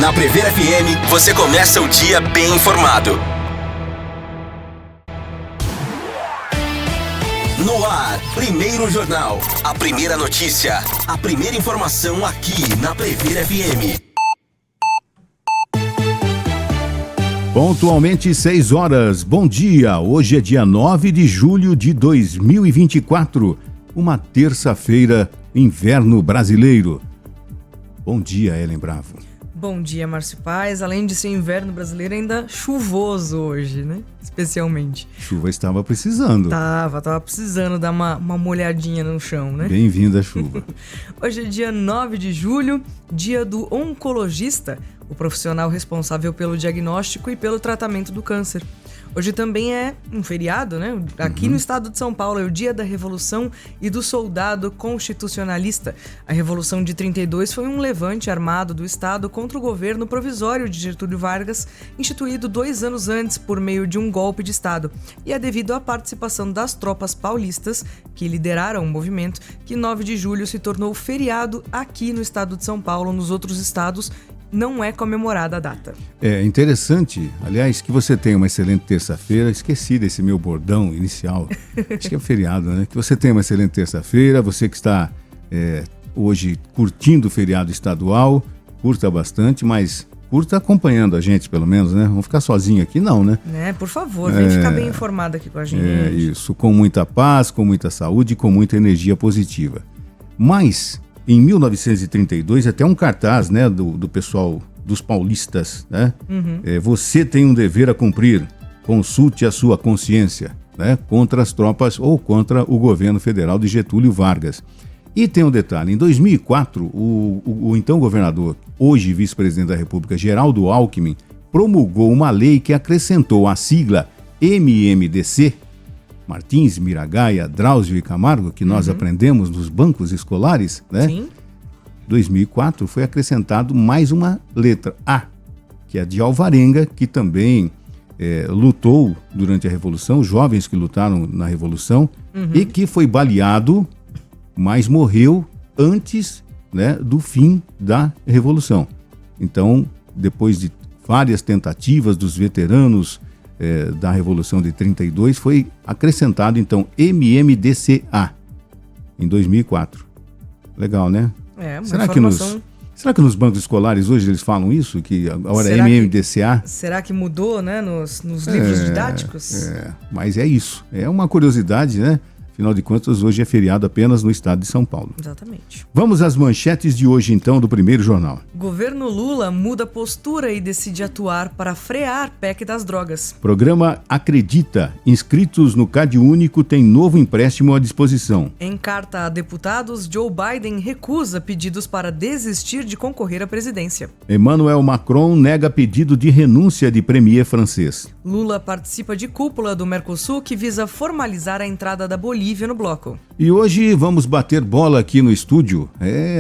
Na Prever FM, você começa o dia bem informado. No ar, Primeiro Jornal. A primeira notícia, a primeira informação aqui na Prever FM. Pontualmente 6 horas. Bom dia. Hoje é dia 9 de julho de 2024. Uma terça-feira, inverno brasileiro. Bom dia, Ellen Bravo. Bom dia, Márcio Paes. Além de ser inverno brasileiro, ainda chuvoso hoje, né? Especialmente. Chuva estava precisando. Tava precisando dar uma molhadinha no chão, né? Bem-vinda a chuva. Hoje é dia 9 de julho, dia do oncologista, o profissional responsável pelo diagnóstico e pelo tratamento do câncer. Hoje também é um feriado, né? Aqui no estado de São Paulo é o dia da Revolução e do Soldado Constitucionalista. A Revolução de 32 foi um levante armado do estado contra o governo provisório de Getúlio Vargas, instituído 2 anos antes por meio de um golpe de estado. E é devido à participação das tropas paulistas, que lideraram o movimento, que 9 de julho se tornou feriado aqui no estado de São Paulo. Nos outros estados não é comemorada a data. É interessante, aliás, que você tenha uma excelente terça-feira. Esqueci desse meu bordão inicial. Acho que é feriado, né? Que você tenha uma excelente terça-feira. Você que está hoje curtindo o feriado estadual, curta bastante, mas curta acompanhando a gente, pelo menos, né? Vamos ficar sozinho aqui, não, né? Por favor, vem ficar bem informado aqui com a gente. Isso, com muita paz, com muita saúde e com muita energia positiva. Mas em 1932, até um cartaz, né, do pessoal dos paulistas, né? Você tem um dever a cumprir, consulte a sua consciência, né, contra as tropas ou contra o governo federal de Getúlio Vargas. E tem um detalhe, em 2004, o então governador, hoje vice-presidente da República, Geraldo Alckmin, promulgou uma lei que acrescentou a sigla MMDC, Martins, Miragaia, Drauzio e Camargo, que nós aprendemos nos bancos escolares, né? Sim. 2004 foi acrescentado mais uma letra A, que é a de Alvarenga, que também lutou durante a Revolução, os jovens que lutaram na Revolução, e que foi baleado, mas morreu antes, né, do fim da Revolução. Então, depois de várias tentativas dos veteranos da Revolução de 32, foi acrescentado, então, MMDCA, em 2004. Legal, né? Será que nos bancos escolares hoje eles falam isso? Que agora é MMDCA? Será que mudou, né, nos livros didáticos? Mas é isso. É uma curiosidade, né? Afinal de contas, hoje é feriado apenas no estado de São Paulo. Exatamente. Vamos às manchetes de hoje, então, do Primeiro Jornal. Governo Lula muda postura e decide atuar para frear PEC das drogas. Programa Acredita. Inscritos no CadÚnico têm novo empréstimo à disposição. Em carta a deputados, Joe Biden recusa pedidos para desistir de concorrer à presidência. Emmanuel Macron nega pedido de renúncia de premier francês. Lula participa de cúpula do Mercosul que visa formalizar a entrada da Bolívia no bloco. E hoje vamos bater bola aqui no estúdio.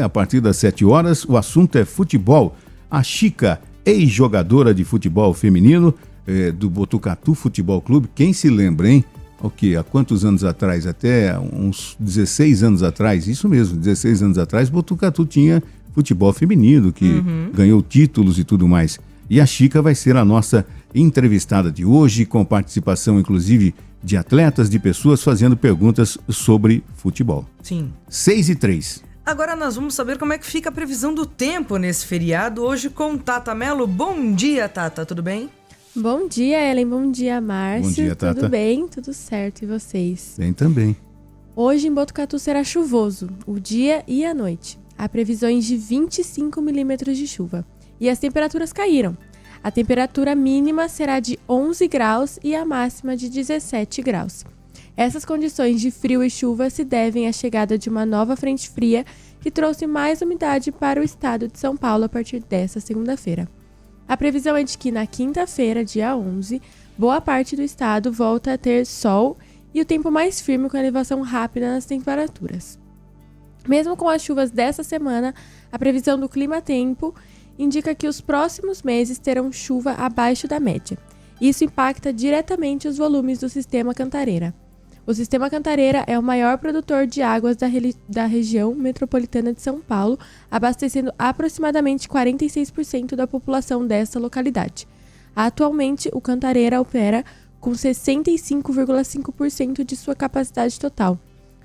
A partir das 7 horas, o assunto é futebol. A Chica, ex-jogadora de futebol feminino do Botucatu Futebol Clube, quem se lembra, hein? Há quantos anos atrás? Até uns 16 anos atrás, isso mesmo, 16 anos atrás, Botucatu tinha futebol feminino, que ganhou títulos e tudo mais. E a Chica vai ser a nossa entrevistada de hoje, com participação, inclusive, de atletas, de pessoas fazendo perguntas sobre futebol. Sim. 6h03. Agora nós vamos saber como é que fica a previsão do tempo nesse feriado, hoje com Tata Mello. Bom dia, Tata, tudo bem? Bom dia, Ellen, bom dia, Márcio. Bom dia, Tata. Tudo bem? Tudo certo, e vocês? Bem também. Hoje em Botucatu será chuvoso, o dia e a noite. Há previsões de 25 milímetros de chuva. E as temperaturas caíram. A temperatura mínima será de 11 graus e a máxima de 17 graus. Essas condições de frio e chuva se devem à chegada de uma nova frente fria que trouxe mais umidade para o estado de São Paulo a partir desta segunda-feira. A previsão é de que na quinta-feira, dia 11, boa parte do estado volta a ter sol e o tempo mais firme com elevação rápida nas temperaturas. Mesmo com as chuvas dessa semana, a previsão do clima-tempo indica que os próximos meses terão chuva abaixo da média. Isso impacta diretamente os volumes do sistema Cantareira. O Sistema Cantareira é o maior produtor de águas da região metropolitana de São Paulo, abastecendo aproximadamente 46% da população desta localidade. Atualmente, o Cantareira opera com 65,5% de sua capacidade total.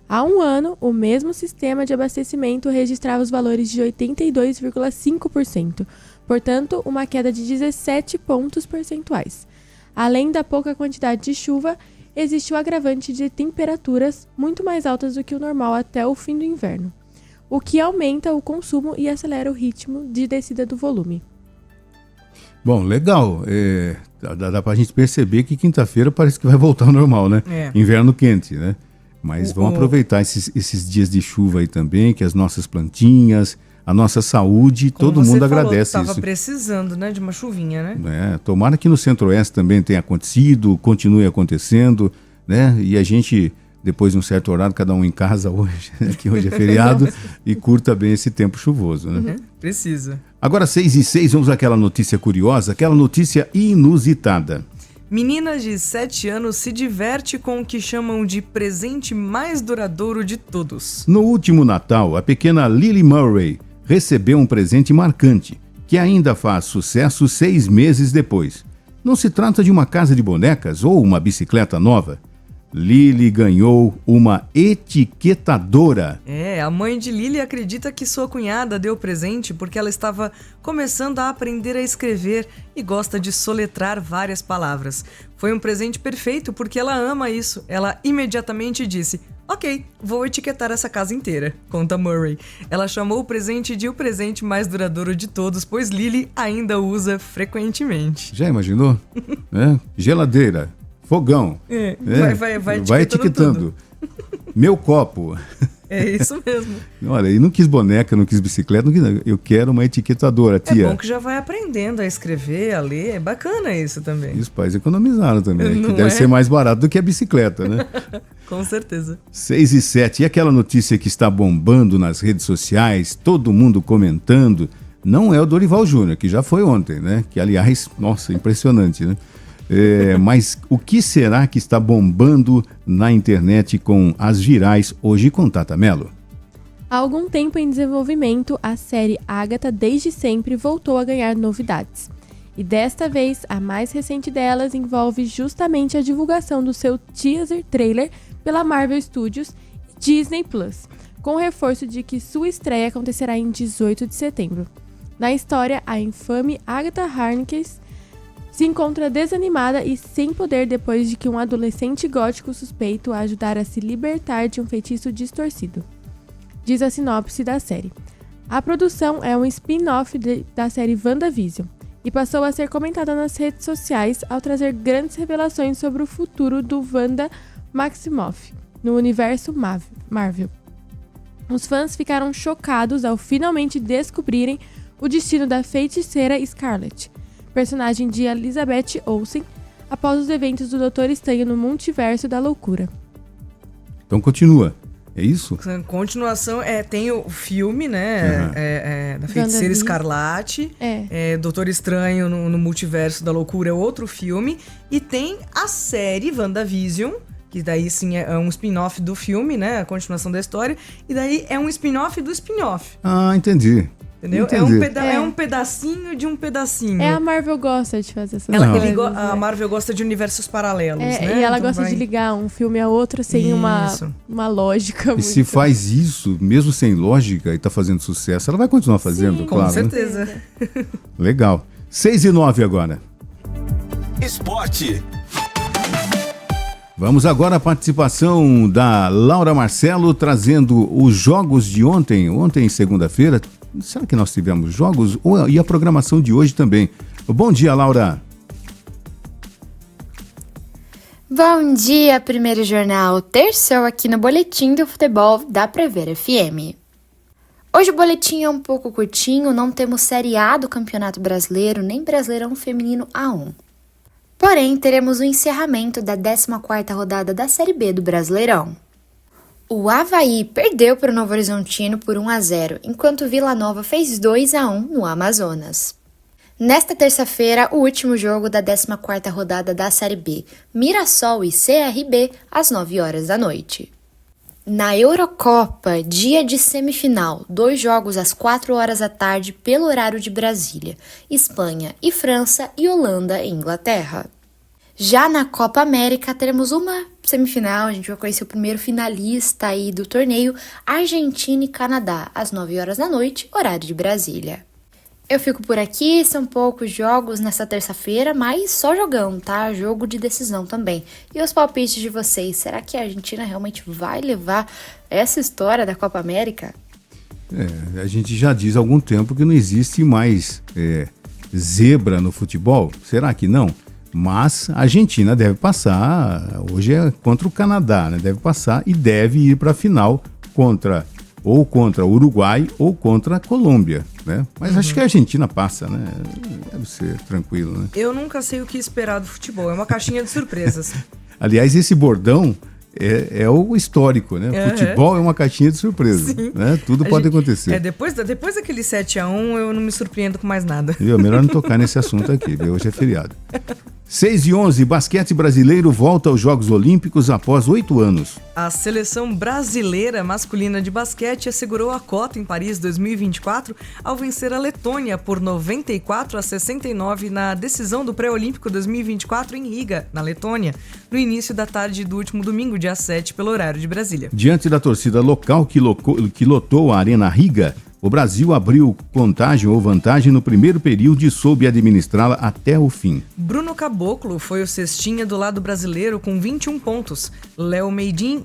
Há um ano, o mesmo sistema de abastecimento registrava os valores de 82,5%, portanto, uma queda de 17 pontos percentuais. Além da pouca quantidade de chuva, existe o agravante de temperaturas muito mais altas do que o normal até o fim do inverno, o que aumenta o consumo e acelera o ritmo de descida do volume. Bom, legal. Dá pra gente perceber que quinta-feira parece que vai voltar ao normal, né? Inverno quente, né? Mas vamos aproveitar esses dias de chuva aí também, que as nossas plantinhas, a nossa saúde, todo mundo agradece isso. Estava precisando, né, de uma chuvinha, né? Tomara que no Centro-Oeste também tenha acontecido, continue acontecendo, né? E a gente, depois de um certo horário, cada um em casa hoje, que hoje é feriado, e curta bem esse tempo chuvoso, né? Precisa. Agora 6h06, vamos àquela notícia curiosa, aquela notícia inusitada. Menina de 7 anos se diverte com o que chamam de presente mais duradouro de todos. No último Natal, a pequena Lily Murray recebeu um presente marcante, que ainda faz sucesso 6 meses depois. Não se trata de uma casa de bonecas ou uma bicicleta nova. Lily ganhou uma etiquetadora. A mãe de Lily acredita que sua cunhada deu presente porque ela estava começando a aprender a escrever e gosta de soletrar várias palavras. Foi um presente perfeito porque ela ama isso. Ela imediatamente disse: "Ok, vou etiquetar essa casa inteira", conta Murray. Ela chamou o presente de o presente mais duradouro de todos, pois Lily ainda o usa frequentemente. Já imaginou? Geladeira, fogão. Vai etiquetando. Meu copo. É isso mesmo. Olha, e não quis boneca, não quis bicicleta, eu quero uma etiquetadora, tia. É bom que já vai aprendendo a escrever, a ler. É bacana isso também. E os pais economizaram também, Não que deve ser mais barato do que a bicicleta, né? Com certeza. 6h07, e aquela notícia que está bombando nas redes sociais, todo mundo comentando, não é o Dorival Júnior, que já foi ontem, né? Que, aliás, nossa, impressionante, né? Mas o que será que está bombando na internet com as virais hoje com Tata Mello? Há algum tempo em desenvolvimento, a série Agatha desde sempre voltou a ganhar novidades. E desta vez, a mais recente delas envolve justamente a divulgação do seu teaser trailer pela Marvel Studios e Disney Plus, com o reforço de que sua estreia acontecerá em 18 de setembro. Na história, a infame Agatha Harkness se encontra desanimada e sem poder depois de que um adolescente gótico suspeito a ajudar a se libertar de um feitiço distorcido. Diz a sinopse da série. A produção é um spin-off da série WandaVision e passou a ser comentada nas redes sociais ao trazer grandes revelações sobre o futuro do Wanda Maximoff no universo Marvel. Os fãs ficaram chocados ao finalmente descobrirem o destino da feiticeira Scarlet, personagem de Elizabeth Olsen, após os eventos do Doutor Estranho no Multiverso da Loucura. Então continua, é isso? Continuação, tem o filme, né, da Feiticeira Escarlate, Doutor Estranho no Multiverso da Loucura é outro filme, e tem a série WandaVision, que daí sim é um spin-off do filme, né, a continuação da história, e daí é um spin-off do spin-off. Ah, entendi. Entendeu? É um pedacinho de um pedacinho. A Marvel gosta de fazer essas coisas. A Marvel gosta de universos paralelos, né? E ela gosta de ligar um filme a outro sem uma lógica. E se faz isso, mesmo sem lógica, e tá fazendo sucesso, ela vai continuar fazendo, claro. Com certeza. Né? Legal. 6h09 agora. Esporte. Vamos agora à participação da Laura Marcelo, trazendo os jogos de ontem. Ontem, segunda-feira, será que nós tivemos jogos? E a programação de hoje também. Bom dia, Laura. Bom dia, Primeiro Jornal. Terçou aqui no Boletim do Futebol da Prever FM. Hoje o boletim é um pouco curtinho, não temos Série A do Campeonato Brasileiro, nem Brasileirão Feminino A1. Porém, teremos o encerramento da 14ª rodada da Série B do Brasileirão. O Avaí perdeu para o Novo Horizontino por 1-0, enquanto Vila Nova fez 2-1 no Amazonas. Nesta terça-feira, o último jogo da 14ª rodada da Série B, Mirassol e CRB, às 9 horas da noite. Na Eurocopa, dia de semifinal, 2 jogos às 4 horas da tarde pelo horário de Brasília, Espanha e França e Holanda e Inglaterra. Já na Copa América, teremos uma semifinal, a gente vai conhecer o primeiro finalista aí do torneio, Argentina e Canadá, às 9 horas da noite, horário de Brasília. Eu fico por aqui, são poucos jogos nessa terça-feira, mas só jogão, tá? Jogo de decisão também. E os palpites de vocês, será que a Argentina realmente vai levar essa história da Copa América? A gente já diz há algum tempo que não existe mais zebra no futebol, será que não? Mas a Argentina deve passar, hoje é contra o Canadá, né? Deve passar e deve ir para a final contra o Uruguai ou contra a Colômbia, né? Mas acho que a Argentina passa, né? Deve ser tranquilo, né? Eu nunca sei o que esperar do futebol, é uma caixinha de surpresas. Aliás, esse bordão é o histórico, né? Futebol é uma caixinha de surpresa, né? Tudo pode acontecer. Depois daquele 7-1, eu não me surpreendo com mais nada. Viu? Melhor não tocar nesse assunto aqui, viu? Hoje é feriado. 6h11, basquete brasileiro volta aos Jogos Olímpicos após 8 anos. A seleção brasileira masculina de basquete assegurou a cota em Paris 2024 ao vencer a Letônia por 94-69 na decisão do Pré-Olímpico 2024 em Riga, na Letônia, no início da tarde do último domingo, dia 7, pelo horário de Brasília. Diante da torcida local que lotou a Arena Riga, o Brasil abriu vantagem no primeiro período e soube administrá-la até o fim. Bruno Caboclo foi o cestinha do lado brasileiro com 21 pontos. Léo Meidin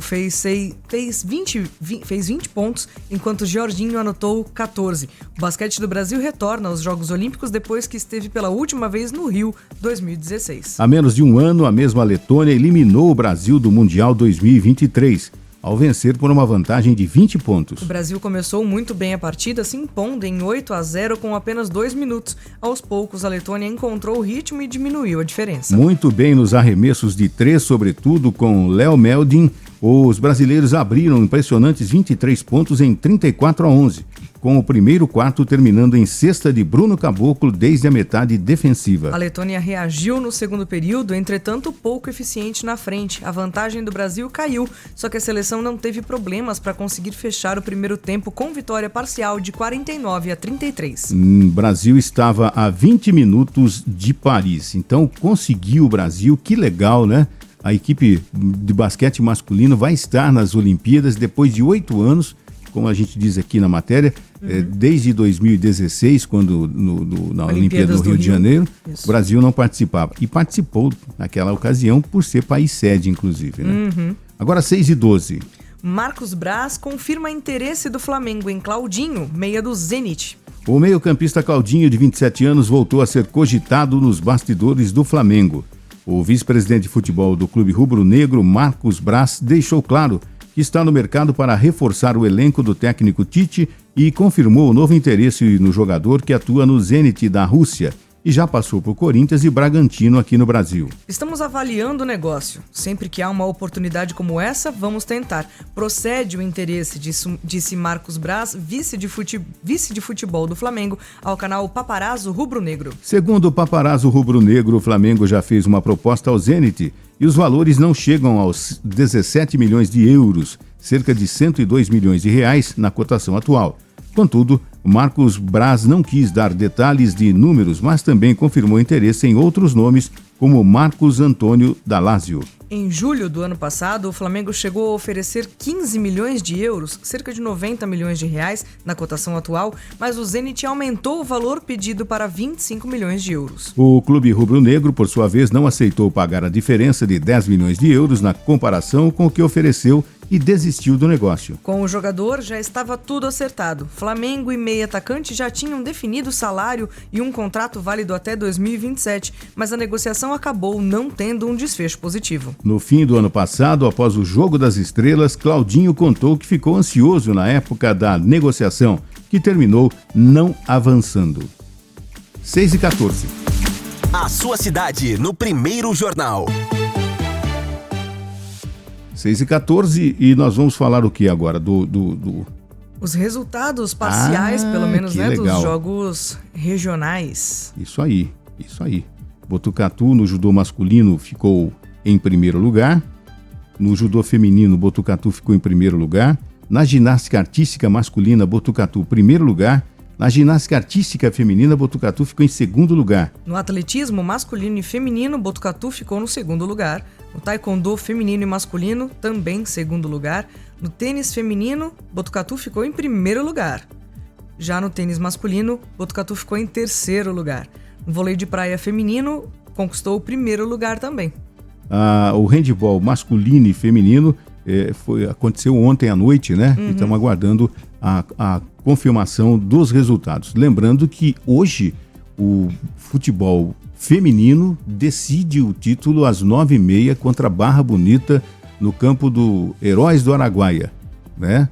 fez 20 pontos, enquanto Jorginho anotou 14. O basquete do Brasil retorna aos Jogos Olímpicos depois que esteve pela última vez no Rio, 2016. Há menos de um ano, a mesma Letônia eliminou o Brasil do Mundial 2023. Ao vencer por uma vantagem de 20 pontos. O Brasil começou muito bem a partida, se impondo em 8-0 com apenas 2 minutos. Aos poucos, a Letônia encontrou o ritmo e diminuiu a diferença. Muito bem nos arremessos de 3, sobretudo com Léo Meldin, os brasileiros abriram impressionantes 23 pontos em 34-11, com o primeiro quarto terminando em cesta de Bruno Caboclo desde a metade defensiva. A Letônia reagiu no segundo período, entretanto pouco eficiente na frente. A vantagem do Brasil caiu, só que a seleção não teve problemas para conseguir fechar o primeiro tempo com vitória parcial de 49-33. O Brasil estava a 20 minutos de Paris, então conseguiu o Brasil, que legal, né? A equipe de basquete masculino vai estar nas Olimpíadas depois de 8 anos, como a gente diz aqui na matéria, desde 2016, quando na Olimpíada do Rio de Janeiro, o Brasil não participava. E participou naquela ocasião por ser país sede, inclusive, né? Agora 6h12. Marcos Braz confirma interesse do Flamengo em Claudinho, meia do Zenit. O meio-campista Claudinho, de 27 anos, voltou a ser cogitado nos bastidores do Flamengo. O vice-presidente de futebol do clube rubro-negro, Marcos Braz, deixou claro que está no mercado para reforçar o elenco do técnico Tite e confirmou o novo interesse no jogador que atua no Zenit da Rússia e já passou por Corinthians e Bragantino aqui no Brasil. Estamos avaliando o negócio. Sempre que há uma oportunidade como essa, vamos tentar. Procede o interesse, disse Marcos Braz, vice de futebol do Flamengo, ao canal Paparazzo Rubro-Negro. Segundo o Paparazzo Rubro-Negro, o Flamengo já fez uma proposta ao Zenit e os valores não chegam aos 17 milhões de euros, cerca de 102 milhões de reais na cotação atual. Contudo, Marcos Braz não quis dar detalhes de números, mas também confirmou interesse em outros nomes, como Marcos Antônio da Lazio. Em julho do ano passado, o Flamengo chegou a oferecer 15 milhões de euros, cerca de 90 milhões de reais na cotação atual, mas o Zenit aumentou o valor pedido para 25 milhões de euros. O clube rubro-negro, por sua vez, não aceitou pagar a diferença de 10 milhões de euros na comparação com o que ofereceu e desistiu do negócio. Com o jogador, já estava tudo acertado. Flamengo e meia atacante já tinham definido salário e um contrato válido até 2027, mas a negociação acabou não tendo um desfecho positivo. No fim do ano passado, após o Jogo das Estrelas, Claudinho contou que ficou ansioso na época da negociação, que terminou não avançando. 6h14. A sua cidade no Primeiro Jornal. 6h14 e nós vamos falar o que agora? Os resultados parciais, pelo menos, né, legal. dos jogos regionais. Isso aí. Botucatu no judô masculino ficou em primeiro lugar. No judô feminino, Botucatu ficou em primeiro lugar. Na ginástica artística masculina, Botucatu, primeiro lugar. Na ginástica artística feminina, Botucatu ficou em segundo lugar. No atletismo masculino e feminino, Botucatu ficou no segundo lugar. No taekwondo feminino e masculino, também em segundo lugar. No tênis feminino, Botucatu ficou em primeiro lugar. Já no tênis masculino, Botucatu ficou em terceiro lugar. No vôlei de praia feminino, conquistou o primeiro lugar também. O handebol masculino e feminino aconteceu ontem à noite, né? E estamos aguardando a confirmação dos resultados. Lembrando que hoje o futebol feminino decide o título às 9h30 contra a Barra Bonita no campo do Heróis do Araguaia, né?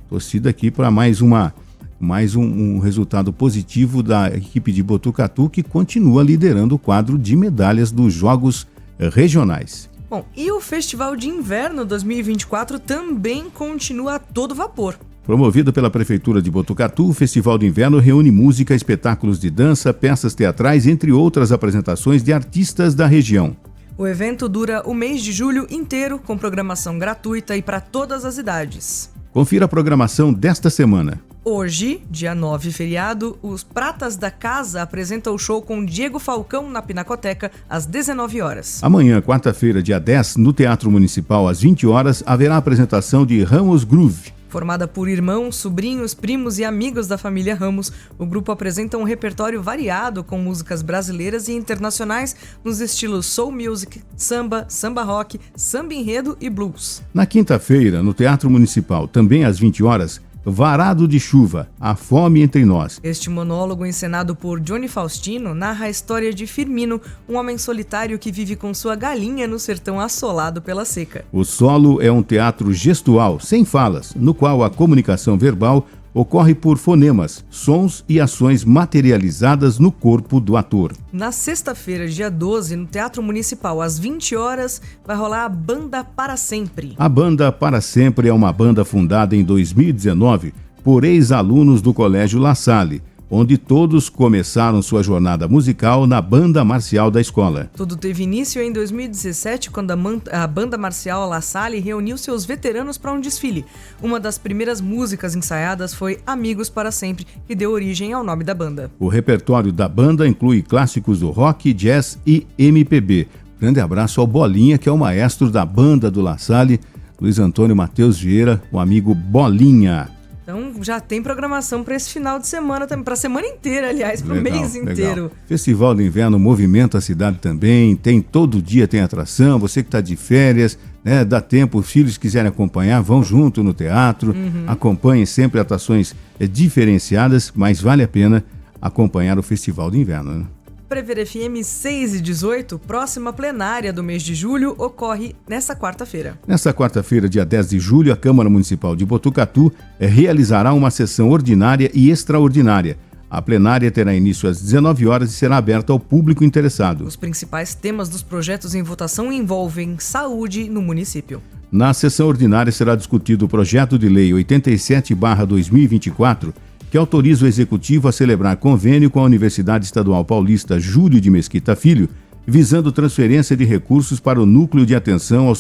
Torcida aqui para mais um resultado positivo da equipe de Botucatu, que continua liderando o quadro de medalhas dos Jogos Regionais. Bom, e o Festival de Inverno 2024 também continua a todo vapor. Promovido pela Prefeitura de Botucatu, o Festival de Inverno reúne música, espetáculos de dança, peças teatrais, entre outras apresentações de artistas da região. O evento dura o mês de julho inteiro, com programação gratuita e para todas as idades. Confira a programação desta semana. Hoje, dia 9, feriado, os Pratas da Casa apresentam o show com Diego Falcão na Pinacoteca, às 19 horas. Amanhã, quarta-feira, dia 10, no Teatro Municipal, às 20 horas, haverá a apresentação de Ramos Groove. Formada por irmãos, sobrinhos, primos e amigos da família Ramos, o grupo apresenta um repertório variado com músicas brasileiras e internacionais nos estilos soul music, samba, samba rock, samba enredo e blues. Na quinta-feira, no Teatro Municipal, também às 20 horas, Varado de Chuva, A Fome Entre Nós. Este monólogo, encenado por Johnny Faustino, narra a história de Firmino, um homem solitário que vive com sua galinha no sertão assolado pela seca. O solo é um teatro gestual, sem falas, no qual a comunicação verbal ocorre por fonemas, sons e ações materializadas no corpo do ator. Na sexta-feira, dia 12, no Teatro Municipal, às 20 horas, vai rolar a Banda Para Sempre. A Banda Para Sempre é uma banda fundada em 2019 por ex-alunos do Colégio La Salle, onde todos começaram sua jornada musical na banda marcial da escola. Tudo teve início em 2017, quando a banda marcial La Salle reuniu seus veteranos para um desfile. Uma das primeiras músicas ensaiadas foi Amigos para Sempre, que deu origem ao nome da banda. O repertório da banda inclui clássicos do rock, jazz e MPB. Grande abraço ao Bolinha, que é o maestro da banda do La Salle, Luiz Antônio Matheus Vieira, o amigo Bolinha. Então já tem programação para esse final de semana também, para a semana inteira, aliás, para o mês inteiro. Legal. Festival do Inverno movimenta a cidade também, tem todo dia tem atração, você que está de férias, né, dá tempo, os filhos quiserem acompanhar, vão junto no teatro, acompanhem sempre atrações diferenciadas, mas vale a pena acompanhar o Festival do Inverno, né? Prever FM 6 e 18, próxima plenária do mês de julho, ocorre nesta quarta-feira. Nesta quarta-feira, dia 10 de julho, a Câmara Municipal de Botucatu realizará uma sessão ordinária e extraordinária. A plenária terá início às 19 horas e será aberta ao público interessado. Os principais temas dos projetos em votação envolvem saúde no município. Na sessão ordinária será discutido o projeto de lei 87/2024, que autoriza o Executivo a celebrar convênio com a Universidade Estadual Paulista Júlio de Mesquita Filho, visando transferência de recursos para o Núcleo de Atenção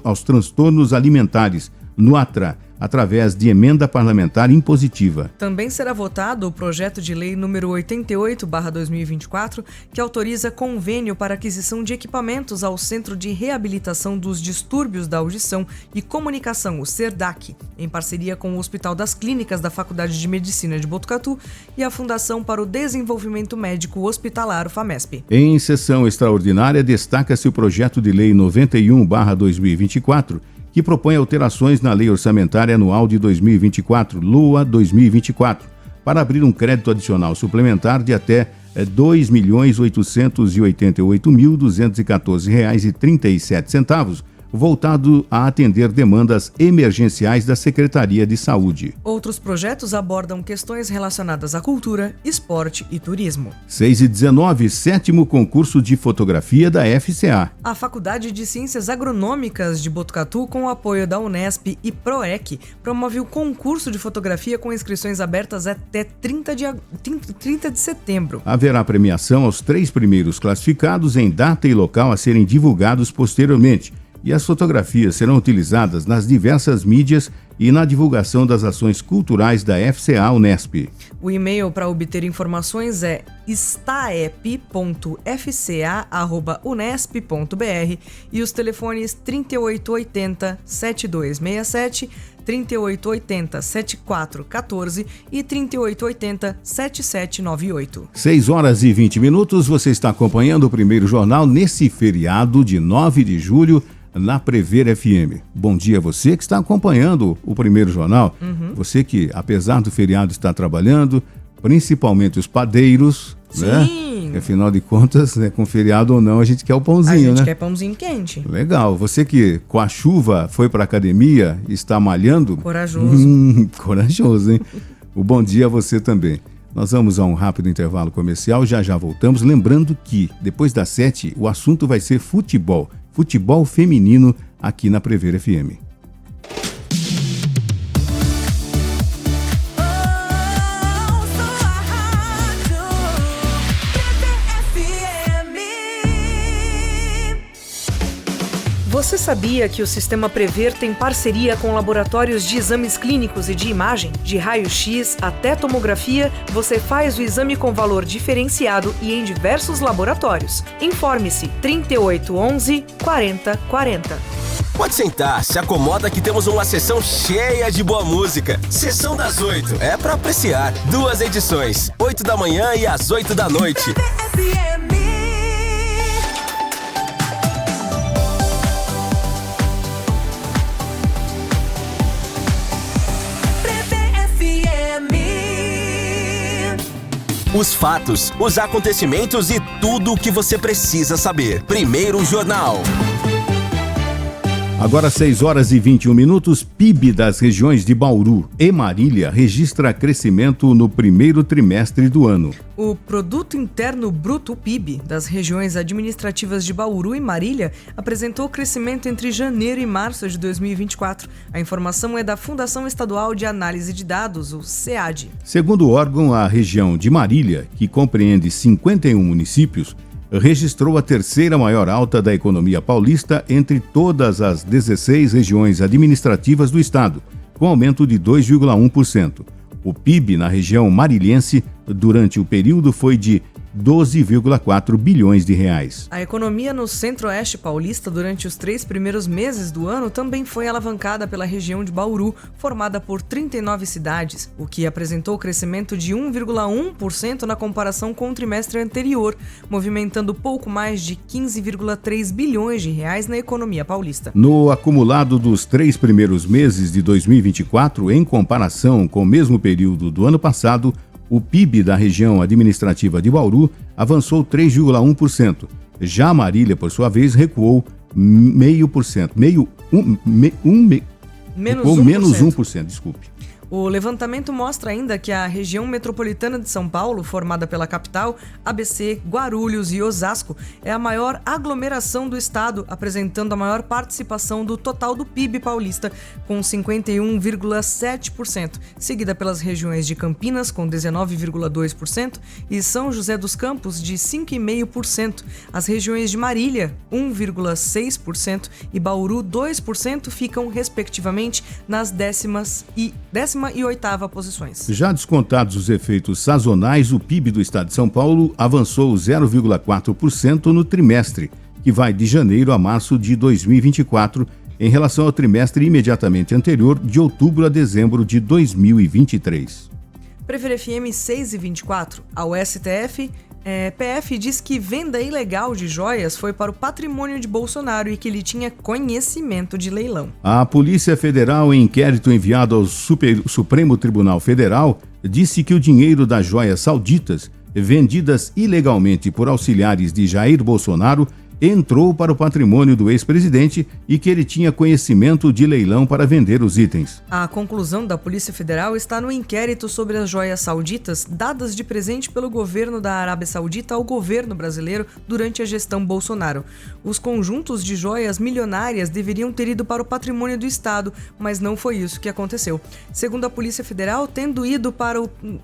aos Transtornos Alimentares, NUATRA, através de emenda parlamentar impositiva. Também será votado o projeto de lei número 88/2024, que autoriza convênio para aquisição de equipamentos ao Centro de Reabilitação dos Distúrbios da Audição e Comunicação, o CERDAC, em parceria com o Hospital das Clínicas da Faculdade de Medicina de Botucatu e a Fundação para o Desenvolvimento Médico Hospitalar, o FAMESP. Em sessão extraordinária, destaca-se o projeto de lei 91/2024, que propõe alterações na Lei Orçamentária Anual de 2024, LOA 2024, para abrir um crédito adicional suplementar de até R$ 2.888.214,37 voltado a atender demandas emergenciais da Secretaria de Saúde. Outros projetos abordam questões relacionadas à cultura, esporte e turismo. 6h19, 7º concurso de fotografia da FCA. A Faculdade de Ciências Agronômicas de Botucatu, com o apoio da Unesp e PROEC, promove o concurso de fotografia com inscrições abertas até 30 de setembro. Haverá premiação aos 3 primeiros classificados em data e local a serem divulgados posteriormente. E as fotografias serão utilizadas nas diversas mídias e na divulgação das ações culturais da FCA Unesp. O e-mail para obter informações é staep.fca@unesp.br e os telefones 3880-7267, 3880-7414 e 3880-7798. 6h20, você está acompanhando o primeiro jornal nesse feriado de 9 de julho, na Prever FM. Bom dia a você que está acompanhando o primeiro jornal. Você que, apesar do feriado, está trabalhando, principalmente os padeiros, né? Afinal de contas, né, com feriado ou não, a gente quer o pãozinho, né? A gente quer pãozinho quente. Legal. Você que, com a chuva, foi para a academia, está malhando. Corajoso. Corajoso, hein? O bom dia a você também. Nós vamos a um rápido intervalo comercial, já voltamos. Lembrando que, depois das 7, o assunto vai ser futebol feminino aqui na Prever FM. Você sabia que o Sistema Prever tem parceria com laboratórios de exames clínicos e de imagem? De raio-x até tomografia, você faz o exame com valor diferenciado e em diversos laboratórios. Informe-se 3811 4040. Pode sentar, se acomoda que temos uma sessão cheia de boa música. Sessão das 8, é pra apreciar. 2 edições, 8 da manhã e às 8 da noite. Os fatos, os acontecimentos e tudo o que você precisa saber. Primeiro Jornal. Agora 6h21, PIB das regiões de Bauru e Marília registra crescimento no primeiro trimestre do ano. O Produto Interno Bruto, PIB, das regiões administrativas de Bauru e Marília apresentou crescimento entre janeiro e março de 2024. A informação é da Fundação Estadual de Análise de Dados, o SEAD. Segundo o órgão, a região de Marília, que compreende 51 municípios, registrou a terceira maior alta da economia paulista entre todas as 16 regiões administrativas do estado, com aumento de 2,1%. O PIB na região marilhense durante o período foi de 12,4 bilhões de reais. A economia no Centro-Oeste paulista durante os 3 primeiros meses do ano também foi alavancada pela região de Bauru, formada por 39 cidades, o que apresentou crescimento de 1,1% na comparação com o trimestre anterior, movimentando pouco mais de 15,3 bilhões de reais na economia paulista. No acumulado dos 3 primeiros meses de 2024, em comparação com o mesmo período do ano passado, o PIB da região administrativa de Bauru avançou 3,1%. Já Marília, por sua vez, recuou 0,5%. Menos 1%, desculpe. O levantamento mostra ainda que a região metropolitana de São Paulo, formada pela capital, ABC, Guarulhos e Osasco, é a maior aglomeração do estado, apresentando a maior participação do total do PIB paulista, com 51,7%, seguida pelas regiões de Campinas, com 19,2%, e São José dos Campos, de 5,5%. As regiões de Marília, 1,6%, e Bauru, 2%, ficam, respectivamente, nas 10ª e 8ª posições. Já descontados os efeitos sazonais, o PIB do estado de São Paulo avançou 0,4% no trimestre, que vai de janeiro a março de 2024, em relação ao trimestre imediatamente anterior, de outubro a dezembro de 2023. Prever FM 6h24, ao STF, PF diz que venda ilegal de joias foi para o patrimônio de Bolsonaro e que ele tinha conhecimento de leilão. A Polícia Federal, em inquérito enviado ao Supremo Tribunal Federal, disse que o dinheiro das joias sauditas, vendidas ilegalmente por auxiliares de Jair Bolsonaro, entrou para o patrimônio do ex-presidente e que ele tinha conhecimento de leilão para vender os itens. A conclusão da Polícia Federal está no inquérito sobre as joias sauditas dadas de presente pelo governo da Arábia Saudita ao governo brasileiro durante a gestão Bolsonaro. Os conjuntos de joias milionárias deveriam ter ido para o patrimônio do Estado, mas não foi isso que aconteceu. Segundo a Polícia Federal, tendo ido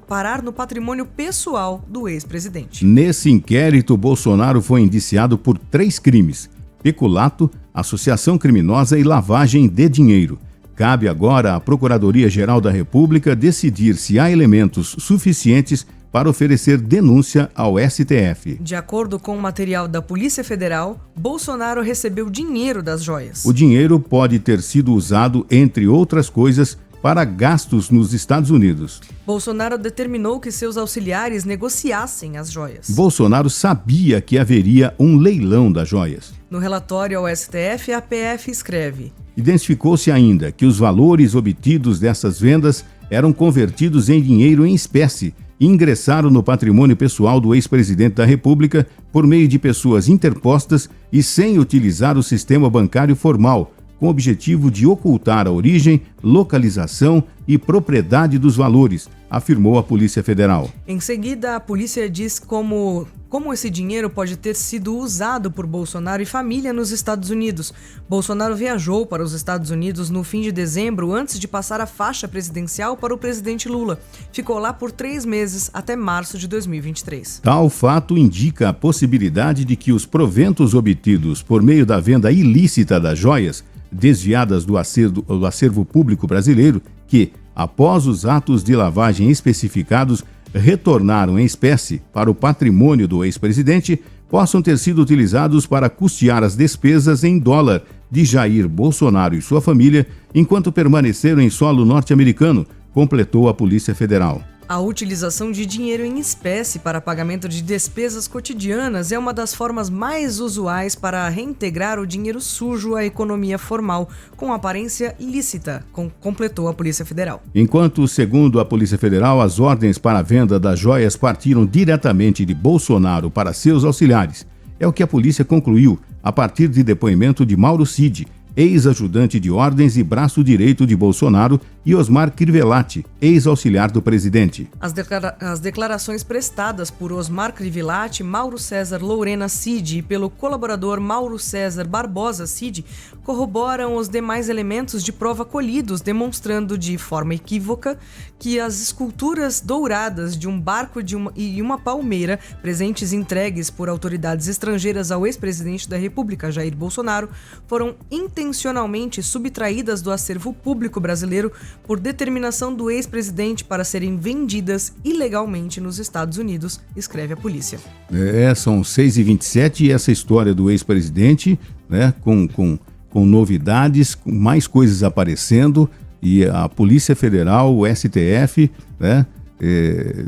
parar no patrimônio pessoal do ex-presidente. Nesse inquérito, Bolsonaro foi indiciado por 3 crimes: peculato, associação criminosa e lavagem de dinheiro. Cabe agora à Procuradoria-Geral da República decidir se há elementos suficientes para oferecer denúncia ao STF. De acordo com o material da Polícia Federal, Bolsonaro recebeu dinheiro das joias. O dinheiro pode ter sido usado, entre outras coisas, para gastos nos Estados Unidos. Bolsonaro determinou que seus auxiliares negociassem as joias. Bolsonaro sabia que haveria um leilão das joias. No relatório ao STF, a PF escreve: Identificou-se ainda que os valores obtidos dessas vendas eram convertidos em dinheiro em espécie e ingressaram no patrimônio pessoal do ex-presidente da República por meio de pessoas interpostas e sem utilizar o sistema bancário formal, com o objetivo de ocultar a origem, localização e propriedade dos valores, afirmou a Polícia Federal. Em seguida, a polícia diz como esse dinheiro pode ter sido usado por Bolsonaro e família nos Estados Unidos. Bolsonaro viajou para os Estados Unidos no fim de dezembro, antes de passar a faixa presidencial para o presidente Lula. Ficou lá por 3 meses, até março de 2023. Tal fato indica a possibilidade de que os proventos obtidos por meio da venda ilícita das joias, desviadas do acervo público brasileiro, que, após os atos de lavagem especificados, retornaram em espécie para o patrimônio do ex-presidente, possam ter sido utilizados para custear as despesas em dólar de Jair Bolsonaro e sua família enquanto permaneceram em solo norte-americano, completou a Polícia Federal. A utilização de dinheiro em espécie para pagamento de despesas cotidianas é uma das formas mais usuais para reintegrar o dinheiro sujo à economia formal, com aparência lícita, completou a Polícia Federal. Enquanto, segundo a Polícia Federal, as ordens para a venda das joias partiram diretamente de Bolsonaro para seus auxiliares. É o que a polícia concluiu a partir de depoimento de Mauro Cid, ex-ajudante de ordens e braço direito de Bolsonaro, e Osmar Crivellati, ex-auxiliar do presidente. As declarações prestadas por Osmar Crivellati, Mauro César Lorena Cid e pelo colaborador Mauro César Barbosa Cid corroboram os demais elementos de prova colhidos, demonstrando de forma equívoca que as esculturas douradas de um barco e uma palmeira, presentes entregues por autoridades estrangeiras ao ex-presidente da República, Jair Bolsonaro, foram intencionalmente subtraídas do acervo público brasileiro por determinação do ex-presidente para serem vendidas ilegalmente nos Estados Unidos, escreve a polícia. São 6h27 e essa história do ex-presidente, né, com novidades, com mais coisas aparecendo, e a Polícia Federal, o STF, né,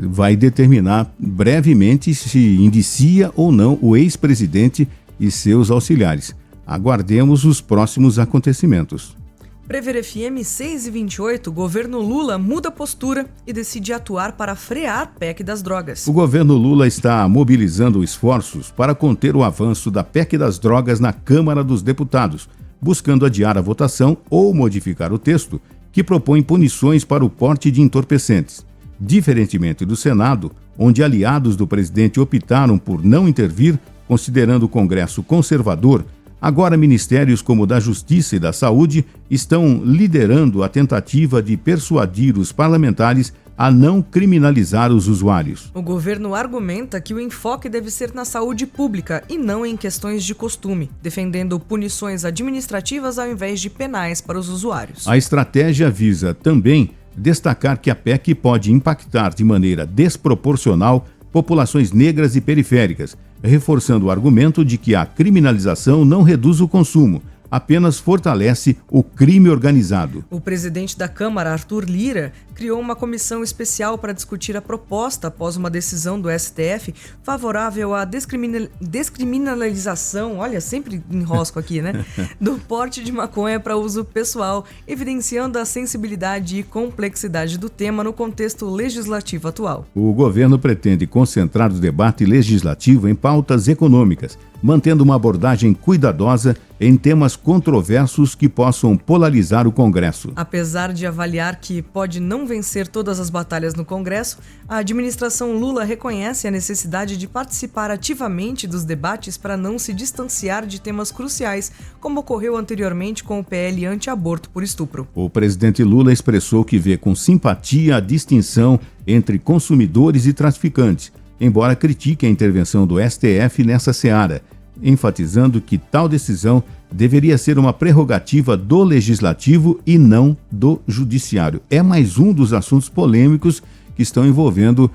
vai determinar brevemente se indicia ou não o ex-presidente e seus auxiliares. Aguardemos os próximos acontecimentos. Prever FM 6h28, governo Lula muda postura e decide atuar para frear a PEC das drogas. O governo Lula está mobilizando esforços para conter o avanço da PEC das drogas na Câmara dos Deputados, buscando adiar a votação ou modificar o texto que propõe punições para o porte de entorpecentes. Diferentemente do Senado, onde aliados do presidente optaram por não intervir, considerando o Congresso conservador, agora ministérios como o da Justiça e da Saúde estão liderando a tentativa de persuadir os parlamentares a não criminalizar os usuários. O governo argumenta que o enfoque deve ser na saúde pública e não em questões de costume, defendendo punições administrativas ao invés de penais para os usuários. A estratégia visa também destacar que a PEC pode impactar de maneira desproporcional populações negras e periféricas, reforçando o argumento de que a criminalização não reduz o consumo, apenas fortalece o crime organizado. O presidente da Câmara, Arthur Lira, criou uma comissão especial para discutir a proposta após uma decisão do STF favorável à descriminalização, olha, sempre enrosco aqui, né? Do porte de maconha para uso pessoal, evidenciando a sensibilidade e complexidade do tema no contexto legislativo atual. O governo pretende concentrar o debate legislativo em pautas econômicas, mantendo uma abordagem cuidadosa em temas controversos que possam polarizar o Congresso. Apesar de avaliar que pode não vencer todas as batalhas no Congresso, a administração Lula reconhece a necessidade de participar ativamente dos debates para não se distanciar de temas cruciais, como ocorreu anteriormente com o PL anti-aborto por estupro. O presidente Lula expressou que vê com simpatia a distinção entre consumidores e traficantes, embora critique a intervenção do STF nessa seara, enfatizando que tal decisão deveria ser uma prerrogativa do Legislativo e não do Judiciário. É mais um dos assuntos polêmicos que estão envolvendo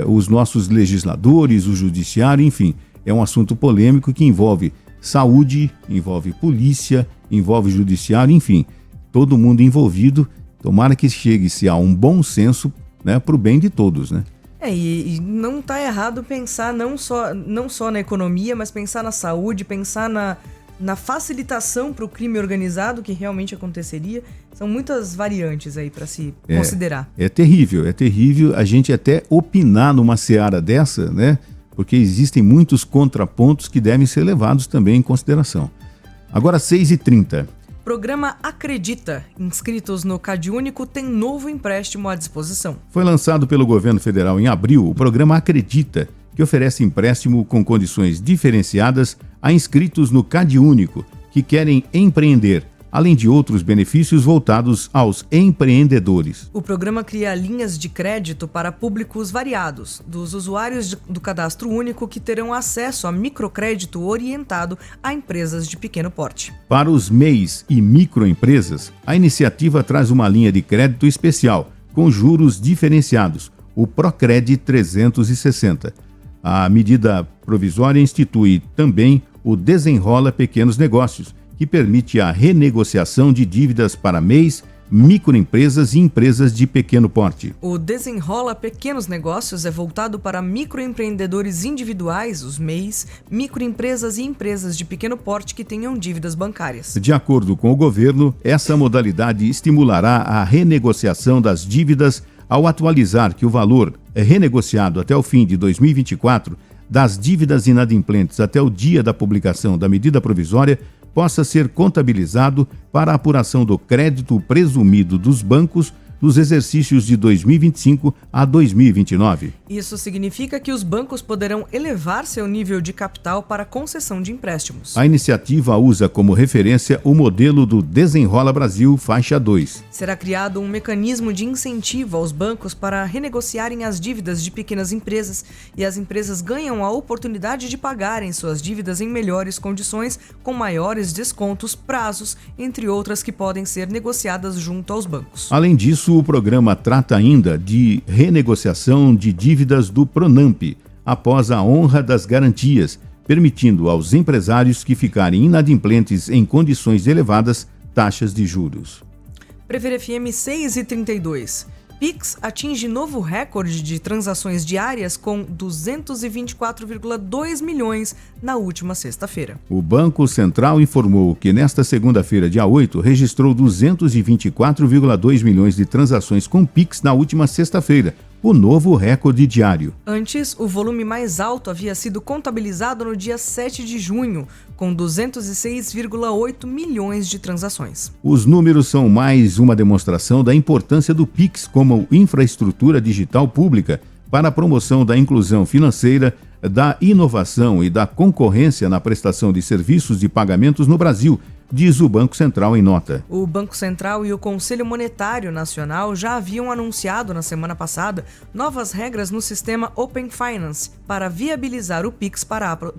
os nossos legisladores, o Judiciário, enfim. É um assunto polêmico que envolve saúde, envolve polícia, envolve Judiciário, enfim. Todo mundo envolvido. Tomara que chegue-se a um bom senso, né, para o bem de todos, né? E não está errado pensar não só na economia, mas pensar na saúde, pensar na facilitação para o crime organizado que realmente aconteceria. São muitas variantes aí para se considerar. É terrível a gente até opinar numa seara dessa, né? Porque existem muitos contrapontos que devem ser levados também em consideração. Agora 6h30. Programa Acredita, inscritos no CadÚnico, tem novo empréstimo à disposição. Foi lançado pelo governo federal em abril o programa Acredita, que oferece empréstimo com condições diferenciadas a inscritos no CadÚnico que querem empreender, além de outros benefícios voltados aos empreendedores. O programa cria linhas de crédito para públicos variados, dos usuários do Cadastro Único que terão acesso a microcrédito orientado a empresas de pequeno porte. Para os MEIs e microempresas, a iniciativa traz uma linha de crédito especial, com juros diferenciados, o Procred 360. A medida provisória institui também o Desenrola Pequenos Negócios, que permite a renegociação de dívidas para MEIs, microempresas e empresas de pequeno porte. O Desenrola Pequenos Negócios é voltado para microempreendedores individuais, os MEIs, microempresas e empresas de pequeno porte que tenham dívidas bancárias. De acordo com o governo, essa modalidade estimulará a renegociação das dívidas ao atualizar que o valor renegociado até o fim de 2024 das dívidas inadimplentes até o dia da publicação da medida provisória possa ser contabilizado para a apuração do crédito presumido dos bancos nos exercícios de 2025 a 2029. Isso significa que os bancos poderão elevar seu nível de capital para concessão de empréstimos. A iniciativa usa como referência o modelo do Desenrola Brasil Faixa 2. Será criado um mecanismo de incentivo aos bancos para renegociarem as dívidas de pequenas empresas e as empresas ganham a oportunidade de pagarem suas dívidas em melhores condições, com maiores descontos, prazos, entre outras que podem ser negociadas junto aos bancos. Além disso, o programa trata ainda de renegociação de dívidas do Pronamp, após a honra das garantias, permitindo aos empresários que ficarem inadimplentes em condições elevadas taxas de juros. Prever FM 6h32. Pix atinge novo recorde de transações diárias com 224,2 milhões na última sexta-feira. O Banco Central informou que nesta segunda-feira, dia 8, registrou 224,2 milhões de transações com Pix na última sexta-feira, o novo recorde diário. Antes, o volume mais alto havia sido contabilizado no dia 7 de junho, com 206,8 milhões de transações. Os números são mais uma demonstração da importância do Pix como infraestrutura digital pública para a promoção da inclusão financeira, da inovação e da concorrência na prestação de serviços de pagamentos no Brasil, diz o Banco Central em nota. O Banco Central e o Conselho Monetário Nacional já haviam anunciado na semana passada novas regras no sistema Open Finance para viabilizar o Pix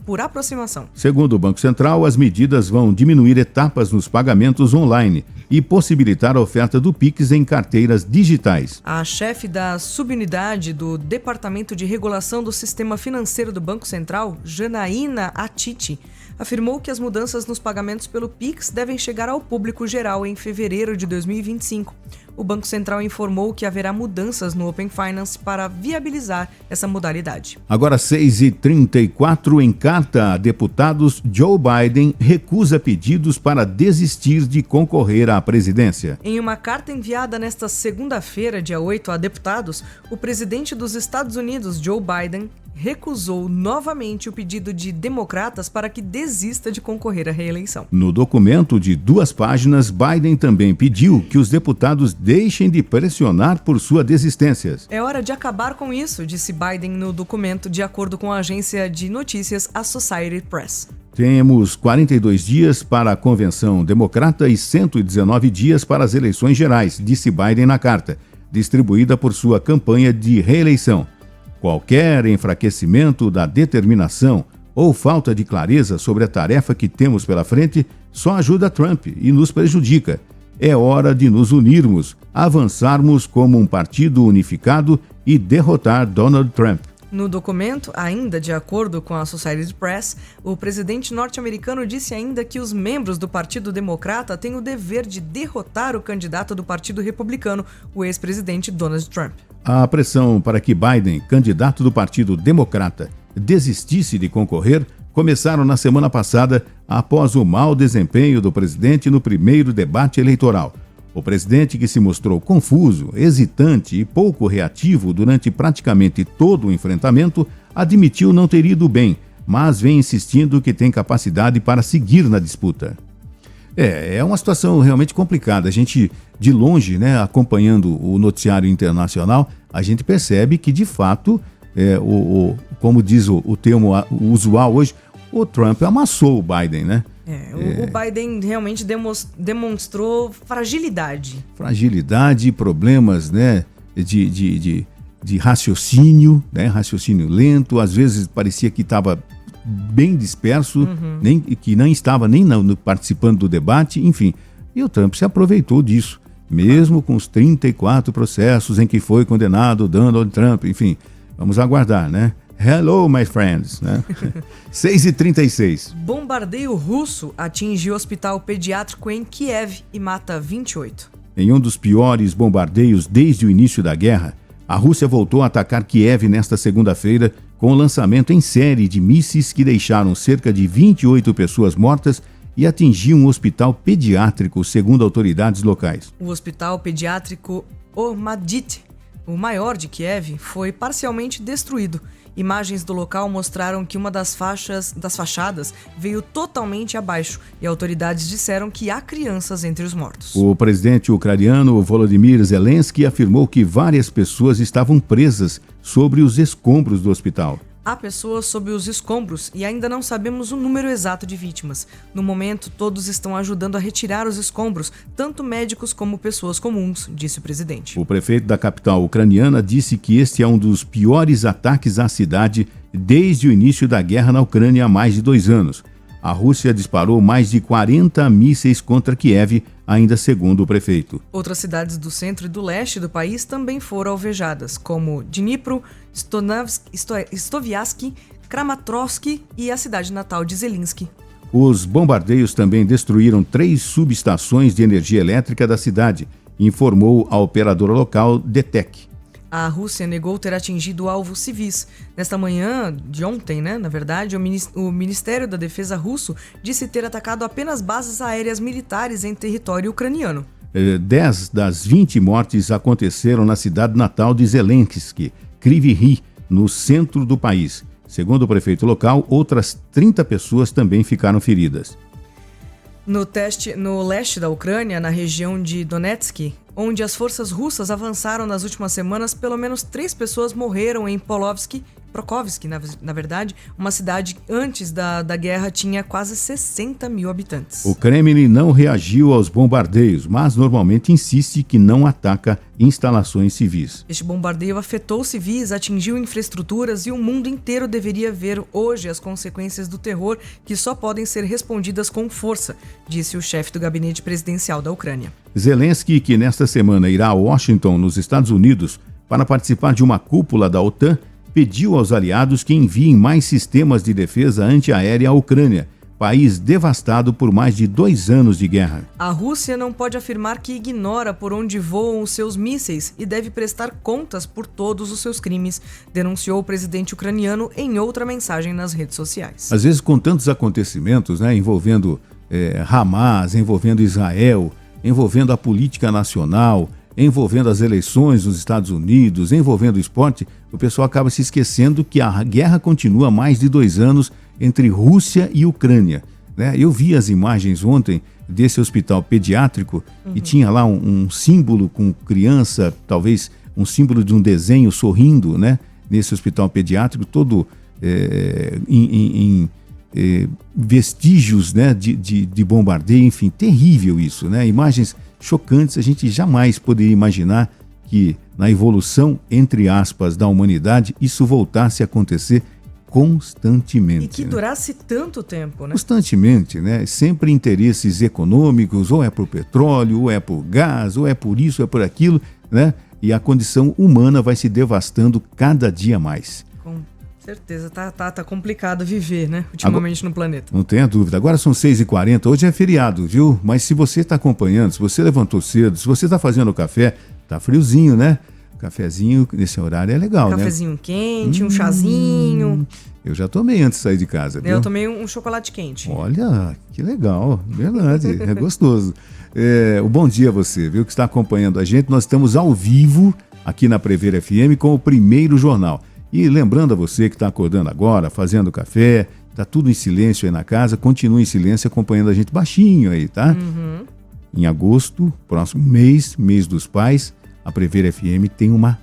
por aproximação. Segundo o Banco Central, as medidas vão diminuir etapas nos pagamentos online e possibilitar a oferta do Pix em carteiras digitais. A chefe da subunidade do Departamento de Regulação do Sistema Financeiro do Banco Central, Janaína Atiti, afirmou que as mudanças nos pagamentos pelo Pix PIX devem chegar ao público geral em fevereiro de 2025. O Banco Central informou que haverá mudanças no Open Finance para viabilizar essa modalidade. Agora 6h34, em carta a deputados, Joe Biden recusa pedidos para desistir de concorrer à presidência. Em uma carta enviada nesta segunda-feira, dia 8, a deputados, o presidente dos Estados Unidos, Joe Biden, recusou novamente o pedido de democratas para que desista de concorrer à reeleição. No documento de 2 páginas, Biden também pediu que os deputados deixem de pressionar por sua desistência. É hora de acabar com isso, disse Biden no documento, de acordo com a agência de notícias Associated Press. Temos 42 dias para a convenção democrata e 119 dias para as eleições gerais, disse Biden na carta, distribuída por sua campanha de reeleição. Qualquer enfraquecimento da determinação ou falta de clareza sobre a tarefa que temos pela frente só ajuda Trump e nos prejudica. É hora de nos unirmos, avançarmos como um partido unificado e derrotar Donald Trump. No documento, ainda de acordo com a Associated Press, o presidente norte-americano disse ainda que os membros do Partido Democrata têm o dever de derrotar o candidato do Partido Republicano, o ex-presidente Donald Trump. A pressão para que Biden, candidato do Partido Democrata, desistisse de concorrer começaram na semana passada após o mau desempenho do presidente no primeiro debate eleitoral. O presidente, que se mostrou confuso, hesitante e pouco reativo durante praticamente todo o enfrentamento, admitiu não ter ido bem, mas vem insistindo que tem capacidade para seguir na disputa. É uma situação realmente complicada. A gente, de longe, acompanhando o noticiário internacional, a gente percebe que, de fato, como diz o termo usual hoje, o Trump amassou o Biden, né? O Biden realmente demonstrou fragilidade. Fragilidade, problemas, de raciocínio, raciocínio lento. Às vezes parecia que estava bem disperso, que não estava nem participando do debate, enfim. E o Trump se aproveitou disso, mesmo com os 34 processos em que foi condenado Donald Trump, enfim. Vamos aguardar, né? Hello, my friends, né? 6h36. Bombardeio russo atinge o hospital pediátrico em Kiev e mata 28. Em um dos piores bombardeios desde o início da guerra, a Rússia voltou a atacar Kiev nesta segunda-feira com o lançamento em série de mísseis que deixaram cerca de 28 pessoas mortas e atingiu um hospital pediátrico, segundo autoridades locais. O hospital pediátrico Ormadit, o maior de Kiev, foi parcialmente destruído. Imagens do local mostraram que uma das fachadas veio totalmente abaixo e autoridades disseram que há crianças entre os mortos. O presidente ucraniano Volodymyr Zelensky afirmou que várias pessoas estavam presas sobre os escombros do hospital. Há pessoas sob os escombros e ainda não sabemos o número exato de vítimas. No momento, todos estão ajudando a retirar os escombros, tanto médicos como pessoas comuns, disse o presidente. O prefeito da capital ucraniana disse que este é um dos piores ataques à cidade desde o início da guerra na Ucrânia há mais de 2 anos. A Rússia disparou mais de 40 mísseis contra Kiev, ainda segundo o prefeito. Outras cidades do centro e do leste do país também foram alvejadas, como Dnipro, Stoviatsky, Kramatorsk e a cidade natal de Zelensky. Os bombardeios também destruíram 3 subestações de energia elétrica da cidade, informou a operadora local DTEK. A Rússia negou ter atingido alvos civis. Nesta manhã de ontem, na verdade, o Ministério da Defesa russo disse ter atacado apenas bases aéreas militares em território ucraniano. 10 das 20 mortes aconteceram na cidade natal de Zelensky, Kryvyi Rih, no centro do país. Segundo o prefeito local, outras 30 pessoas também ficaram feridas. No leste da Ucrânia, na região de Donetsk, onde as forças russas avançaram nas últimas semanas, pelo menos 3 pessoas morreram em Prokhovsk, na verdade, uma cidade antes da guerra tinha quase 60 mil habitantes. O Kremlin não reagiu aos bombardeios, mas normalmente insiste que não ataca instalações civis. Este bombardeio afetou civis, atingiu infraestruturas e o mundo inteiro deveria ver hoje as consequências do terror que só podem ser respondidas com força, disse o chefe do gabinete presidencial da Ucrânia. Zelensky, que nesta semana irá a Washington, nos Estados Unidos, para participar de uma cúpula da OTAN, pediu aos aliados que enviem mais sistemas de defesa antiaérea à Ucrânia país devastado por mais de 2 anos de guerra. A Rússia não pode afirmar que ignora por onde voam os seus mísseis e deve prestar contas por todos os seus crimes, denunciou o presidente ucraniano em outra mensagem nas redes sociais. Às vezes, com tantos acontecimentos, né, envolvendo Hamas, envolvendo Israel, envolvendo a política nacional, envolvendo as eleições nos Estados Unidos, envolvendo o esporte, o pessoal acaba se esquecendo que a guerra continua há mais de 2 anos entre Rússia e Ucrânia, né? Eu vi as imagens ontem desse hospital pediátrico e tinha lá um símbolo com criança, talvez um símbolo de um desenho sorrindo, né? Nesse hospital pediátrico, todo em vestígios, né? de bombardeio, enfim, terrível isso, né? Imagens chocantes, a gente jamais poderia imaginar que na evolução, entre aspas, da humanidade, isso voltasse a acontecer constantemente. E que durasse tanto tempo, né? Constantemente, né? Sempre interesses econômicos, ou é por petróleo, ou é por gás, ou é por isso, ou é por aquilo, né? E a condição humana vai se devastando cada dia mais. Com certeza, tá complicado viver, né? Ultimamente no planeta. Não tenha dúvida. Agora são 6h40, hoje é feriado, viu? Mas se você está acompanhando, se você levantou cedo, se você está fazendo café, tá friozinho, né? Cafezinho nesse horário é legal, né? Cafezinho quente, um chazinho. Eu já tomei antes de sair de casa, viu? Eu tomei um chocolate quente. Olha, que legal, verdade, é gostoso. O bom dia a você, viu, que está acompanhando a gente. Nós estamos ao vivo aqui na Prever FM com o primeiro jornal. E lembrando a você que está acordando agora, fazendo café, tá tudo em silêncio aí na casa, continue em silêncio acompanhando a gente baixinho aí, tá? Em agosto, próximo mês dos pais, a Prever FM tem uma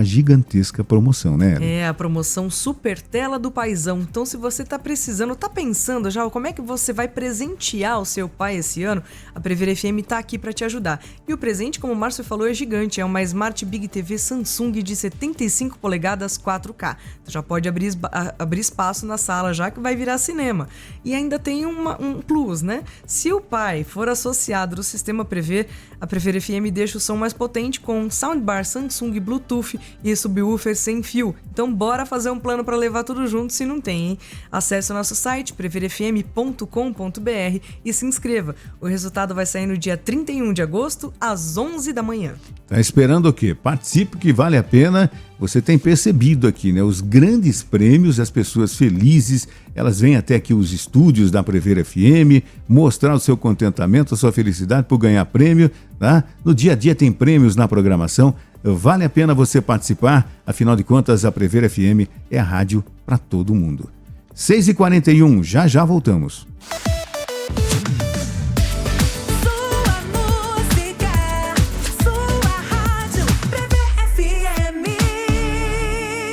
gigantesca promoção, né? É, a promoção Super Tela do Paizão. Então, se você tá precisando, tá pensando já como é que você vai presentear o seu pai esse ano, a Prever FM tá aqui para te ajudar. E o presente, como o Márcio falou, é gigante. É uma Smart Big TV Samsung de 75 polegadas 4K. Então, já pode abrir espaço na sala já que vai virar cinema. E ainda tem um plus, né? Se o pai for associado do sistema Prever, a Prever FM deixa o som mais potente com soundbar Samsung Bluetooth e subwoofer sem fio. Então bora fazer um plano para levar tudo junto se não tem, hein? Acesse o nosso site preverfm.com.br e se inscreva. O resultado vai sair no dia 31 de agosto às 11 da manhã. Tá esperando o quê? Participe que vale a pena. Você tem percebido aqui, né? Os grandes prêmios, as pessoas felizes, elas vêm até aqui os estúdios da Prever FM, mostrar o seu contentamento, a sua felicidade por ganhar prêmio, tá? No dia a dia tem prêmios na programação. Vale a pena você participar, afinal de contas a Prever FM é a rádio para todo mundo. 6h41, já voltamos.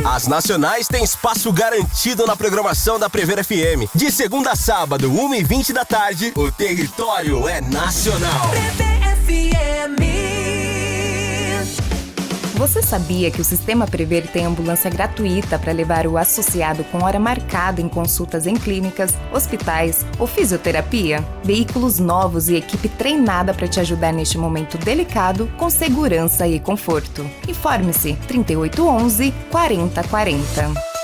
As nacionais têm espaço garantido na programação da Prever FM. De segunda a sábado, 1h20 da tarde, o território é nacional. Prever FM. Você sabia que o Sistema Prever tem ambulância gratuita para levar o associado com hora marcada em consultas em clínicas, hospitais ou fisioterapia? Veículos novos e equipe treinada para te ajudar neste momento delicado com segurança e conforto. Informe-se 3811 4040.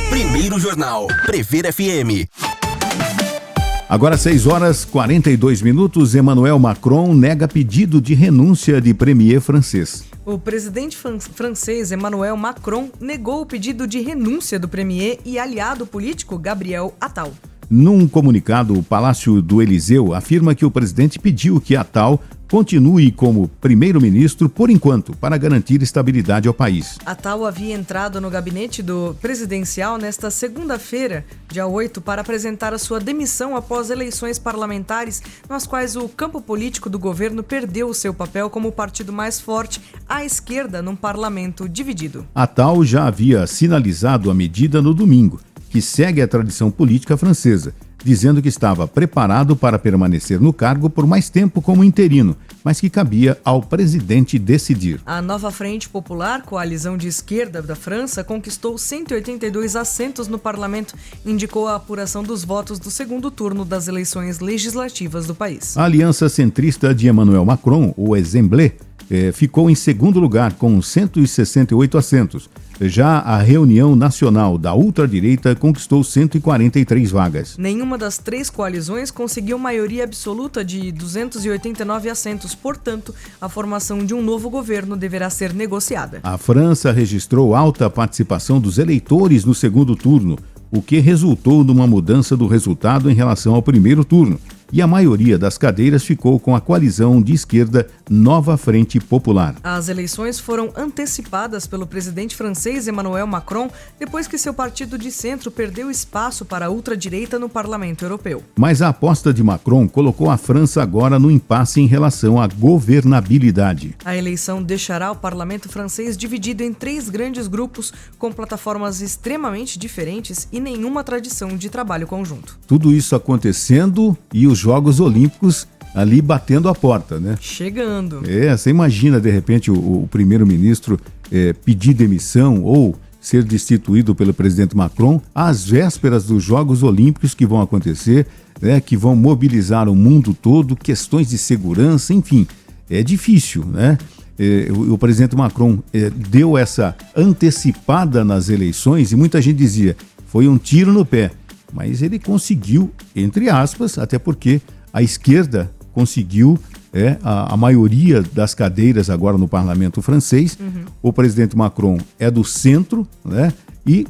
Primeiro Jornal, Prever FM. Agora 6h42, Emmanuel Macron nega pedido de renúncia de premier francês. O presidente francês Emmanuel Macron negou o pedido de renúncia do premier e aliado político Gabriel Attal. Num comunicado, o Palácio do Eliseu afirma que o presidente pediu que Attal continue como primeiro-ministro por enquanto, para garantir estabilidade ao país. Attal havia entrado no gabinete do presidencial nesta segunda-feira, dia 8, para apresentar a sua demissão após eleições parlamentares, nas quais o campo político do governo perdeu o seu papel como o partido mais forte à esquerda num parlamento dividido. Attal já havia sinalizado a medida no domingo, que segue a tradição política francesa, dizendo que estava preparado para permanecer no cargo por mais tempo como interino, mas que cabia ao presidente decidir. A Nova Frente Popular, coalizão de esquerda da França, conquistou 182 assentos no parlamento e indicou a apuração dos votos do segundo turno das eleições legislativas do país. A aliança centrista de Emmanuel Macron, o Assemblée, ficou em segundo lugar com 168 assentos. Já a reunião nacional da ultradireita conquistou 143 vagas. Nenhuma das três coalizões conseguiu maioria absoluta de 289 assentos, portanto, a formação de um novo governo deverá ser negociada. A França registrou alta participação dos eleitores no segundo turno, o que resultou numa mudança do resultado em relação ao primeiro turno. E a maioria das cadeiras ficou com a coalizão de esquerda Nova Frente Popular. As eleições foram antecipadas pelo presidente francês Emmanuel Macron depois que seu partido de centro perdeu espaço para a ultradireita no Parlamento Europeu. Mas a aposta de Macron colocou a França agora no impasse em relação à governabilidade. A eleição deixará o parlamento francês dividido em 3 grandes grupos com plataformas extremamente diferentes e nenhuma tradição de trabalho conjunto. Tudo isso acontecendo e os Jogos Olímpicos ali batendo a porta, né? Chegando. Você imagina, de repente, o primeiro-ministro pedir demissão ou ser destituído pelo presidente Macron às vésperas dos Jogos Olímpicos que vão acontecer, né? Que vão mobilizar o mundo todo, questões de segurança, enfim, é difícil, né? O presidente Macron deu essa antecipada nas eleições e muita gente dizia, foi um tiro no pé. Mas ele conseguiu, entre aspas, até porque a esquerda conseguiu a maioria das cadeiras agora no parlamento francês. O presidente Macron é do centro, né? E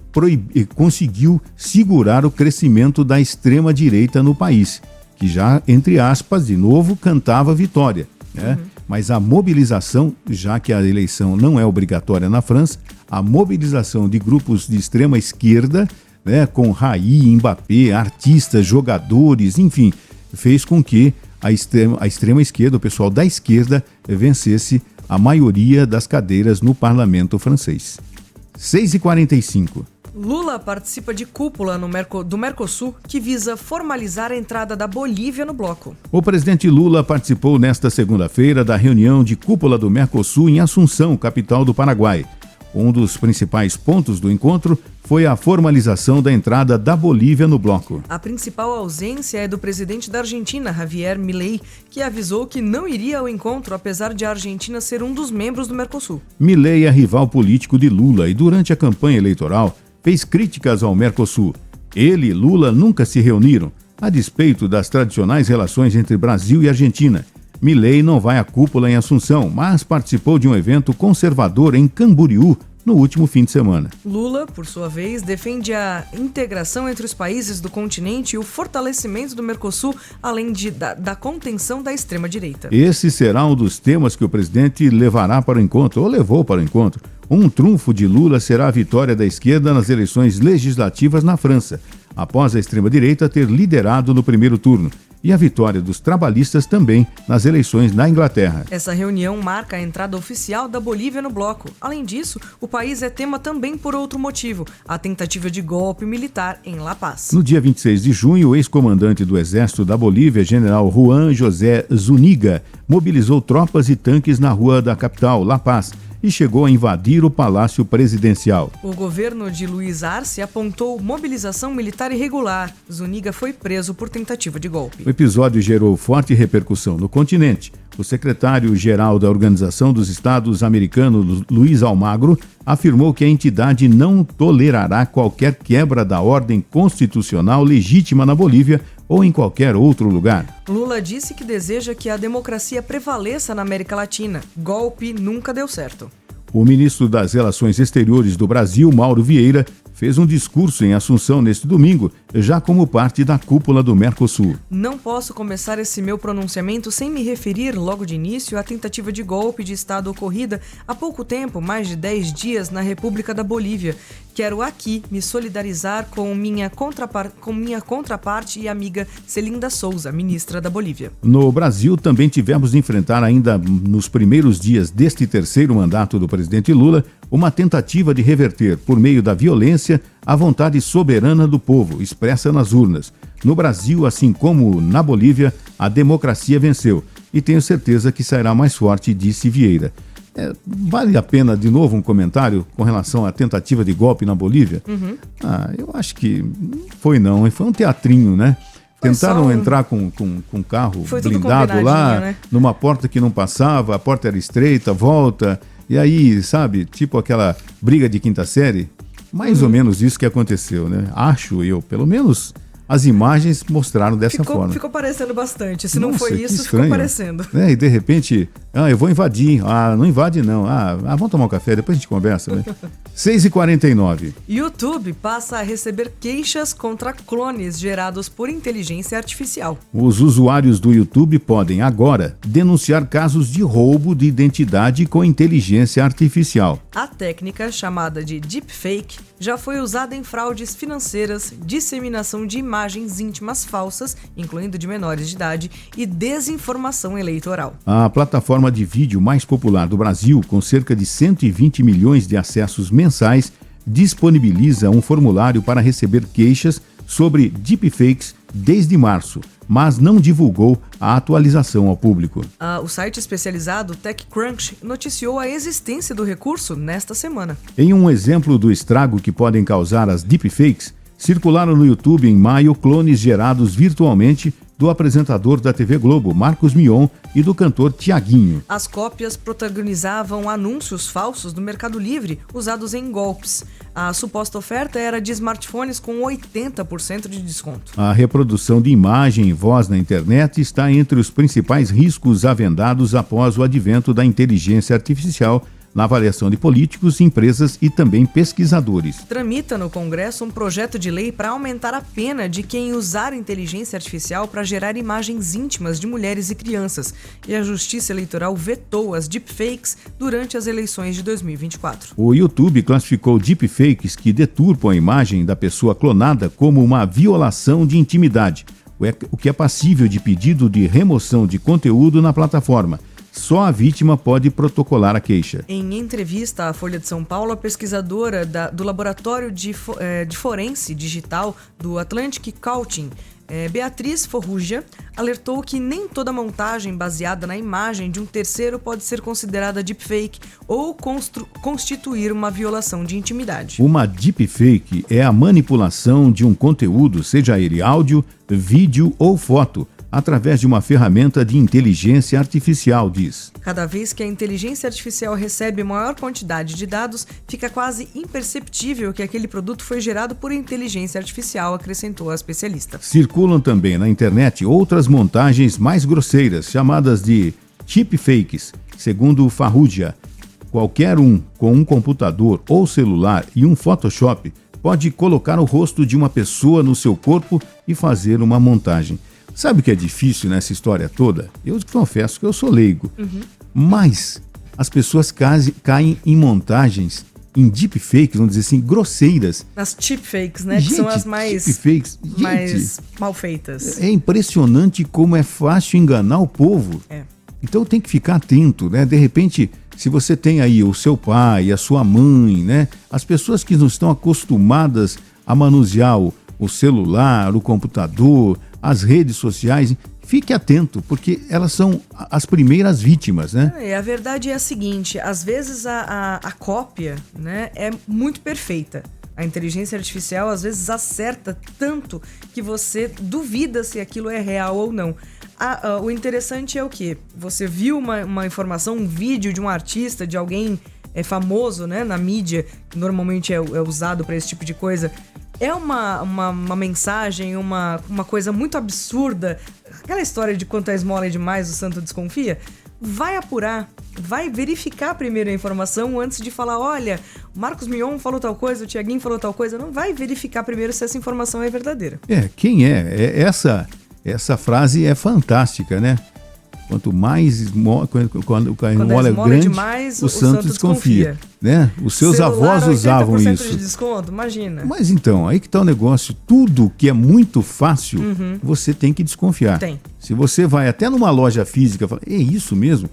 conseguiu segurar o crescimento da extrema-direita no país, que já, entre aspas, de novo, cantava vitória, né? Mas a mobilização, já que a eleição não é obrigatória na França, a mobilização de grupos de extrema esquerda, né, com Raí, Mbappé, artistas, jogadores, enfim, fez com que a extrema esquerda, o pessoal da esquerda, vencesse a maioria das cadeiras no parlamento francês. 6h45. Lula participa de cúpula do Mercosul que visa formalizar a entrada da Bolívia no bloco. O presidente Lula participou nesta segunda-feira da reunião de cúpula do Mercosul em Assunção, capital do Paraguai. Um dos principais pontos do encontro foi a formalização da entrada da Bolívia no bloco. A principal ausência é do presidente da Argentina, Javier Milei, que avisou que não iria ao encontro, apesar de a Argentina ser um dos membros do Mercosul. Milei é rival político de Lula e durante a campanha eleitoral fez críticas ao Mercosul. Ele e Lula nunca se reuniram, a despeito das tradicionais relações entre Brasil e Argentina. Milei não vai à cúpula em Assunção, mas participou de um evento conservador em Camboriú no último fim de semana. Lula, por sua vez, defende a integração entre os países do continente e o fortalecimento do Mercosul, além da contenção da extrema-direita. Esse será um dos temas que o presidente levará para o encontro, ou levou para o encontro. Um trunfo de Lula será a vitória da esquerda nas eleições legislativas na França, após a extrema-direita ter liderado no primeiro turno, e a vitória dos trabalhistas também nas eleições na Inglaterra. Essa reunião marca a entrada oficial da Bolívia no bloco. Além disso, o país é tema também por outro motivo, a tentativa de golpe militar em La Paz. No dia 26 de junho, o ex-comandante do Exército da Bolívia, general Juan José Zuniga, mobilizou tropas e tanques na rua da capital, La Paz, e chegou a invadir o Palácio Presidencial. O governo de Luiz Arce apontou mobilização militar irregular. Zuniga foi preso por tentativa de golpe. O episódio gerou forte repercussão no continente. O secretário-geral da Organização dos Estados Americanos, Luiz Almagro, afirmou que a entidade não tolerará qualquer quebra da ordem constitucional legítima na Bolívia ou em qualquer outro lugar. Lula disse que deseja que a democracia prevaleça na América Latina. Golpe nunca deu certo. O ministro das Relações Exteriores do Brasil, Mauro Vieira, fez um discurso em Assunção neste domingo, já como parte da cúpula do Mercosul. Não posso começar esse meu pronunciamento sem me referir logo de início à tentativa de golpe de Estado ocorrida há pouco tempo, mais de 10 dias, na República da Bolívia. Quero aqui me solidarizar com minha contraparte e amiga Celinda Souza, ministra da Bolívia. No Brasil, também tivemos de enfrentar ainda nos primeiros dias deste terceiro mandato do presidente Lula, uma tentativa de reverter, por meio da violência essência, a vontade soberana do povo, expressa nas urnas. No Brasil, assim como na Bolívia, a democracia venceu. E tenho certeza que sairá mais forte, disse Vieira. Vale a pena, de novo, um comentário com relação à tentativa de golpe na Bolívia? Eu acho que foi um teatrinho, né? Tentaram entrar com um carro blindado lá, né? Numa porta que não passava, a porta era estreita, volta, e aí, sabe, tipo aquela briga de quinta série, mais ou menos isso que aconteceu, né? Acho eu, pelo menos as imagens mostraram dessa forma. Ficou parecendo bastante, se não foi isso, ficou parecendo. E de repente, eu vou invadir, não invade não, vamos tomar um café, depois a gente conversa, né? 6h49. YouTube passa a receber queixas contra clones gerados por inteligência artificial. Os usuários do YouTube podem agora denunciar casos de roubo de identidade com inteligência artificial. A técnica, chamada de deepfake, já foi usada em fraudes financeiras, disseminação de imagens íntimas falsas, incluindo de menores de idade, e desinformação eleitoral. A plataforma de vídeo mais popular do Brasil, com cerca de 120 milhões de acessos mensais, disponibiliza um formulário para receber queixas sobre deepfakes desde março, mas não divulgou a atualização ao público. O site especializado TechCrunch noticiou a existência do recurso nesta semana. Em um exemplo do estrago que podem causar as deepfakes, circularam no YouTube em maio clones gerados virtualmente do apresentador da TV Globo, Marcos Mion, e do cantor Tiaguinho. As cópias protagonizavam anúncios falsos do Mercado Livre usados em golpes. A suposta oferta era de smartphones com 80% de desconto. A reprodução de imagem e voz na internet está entre os principais riscos avendados após o advento da inteligência artificial na avaliação de políticos, empresas e também pesquisadores. Tramita no Congresso um projeto de lei para aumentar a pena de quem usar inteligência artificial para gerar imagens íntimas de mulheres e crianças. E a Justiça Eleitoral vetou as deepfakes durante as eleições de 2024. O YouTube classificou deepfakes que deturpam a imagem da pessoa clonada como uma violação de intimidade, o que é passível de pedido de remoção de conteúdo na plataforma. Só a vítima pode protocolar a queixa. Em entrevista à Folha de São Paulo, a pesquisadora do Laboratório de Forense Digital do Atlantic Coughing, Beatriz Forrugia, alertou que nem toda montagem baseada na imagem de um terceiro pode ser considerada deepfake ou constituir uma violação de intimidade. Uma deepfake é a manipulação de um conteúdo, seja ele áudio, vídeo ou foto, através de uma ferramenta de inteligência artificial, diz. Cada vez que a inteligência artificial recebe maior quantidade de dados, fica quase imperceptível que aquele produto foi gerado por inteligência artificial, acrescentou a especialista. Circulam também na internet outras montagens mais grosseiras, chamadas de chipfakes, segundo Farrugia. Qualquer um com um computador ou celular e um Photoshop pode colocar o rosto de uma pessoa no seu corpo e fazer uma montagem. Sabe o que é difícil nessa história toda? Eu confesso que eu sou leigo. Mas as pessoas caem em montagens, em deepfakes, vamos dizer assim, grosseiras. As chipfakes, né? Gente, que são as mais mal feitas. É impressionante como é fácil enganar o povo. Então tem que ficar atento, né? De repente, se você tem aí o seu pai, a sua mãe, né? As pessoas que não estão acostumadas a manusear o celular, o computador, as redes sociais, fique atento, porque elas são as primeiras vítimas, né? A verdade é a seguinte, às vezes a cópia, né, é muito perfeita. A inteligência artificial às vezes acerta tanto que você duvida se aquilo é real ou não. O interessante é o quê? Você viu uma informação, um vídeo de um artista, de alguém famoso, né, na mídia, que normalmente é usado para esse tipo de coisa. É uma mensagem, uma coisa muito absurda. Aquela história de quanto a esmola é demais, o santo desconfia. Vai apurar, vai verificar primeiro a informação antes de falar, olha, o Marcos Mion falou tal coisa, o Tiaguinho falou tal coisa. Não vai verificar primeiro se essa informação é verdadeira. Quem é? Essa frase é fantástica, né? Quanto mais quando a esmola é grande, demais, o santo desconfia. Né? Os seus avós usavam isso. De desconto, imagina. Mas então, aí que tá o negócio. Tudo que é muito fácil, você tem que desconfiar. Tem. Se você vai até numa loja física e fala, é isso mesmo?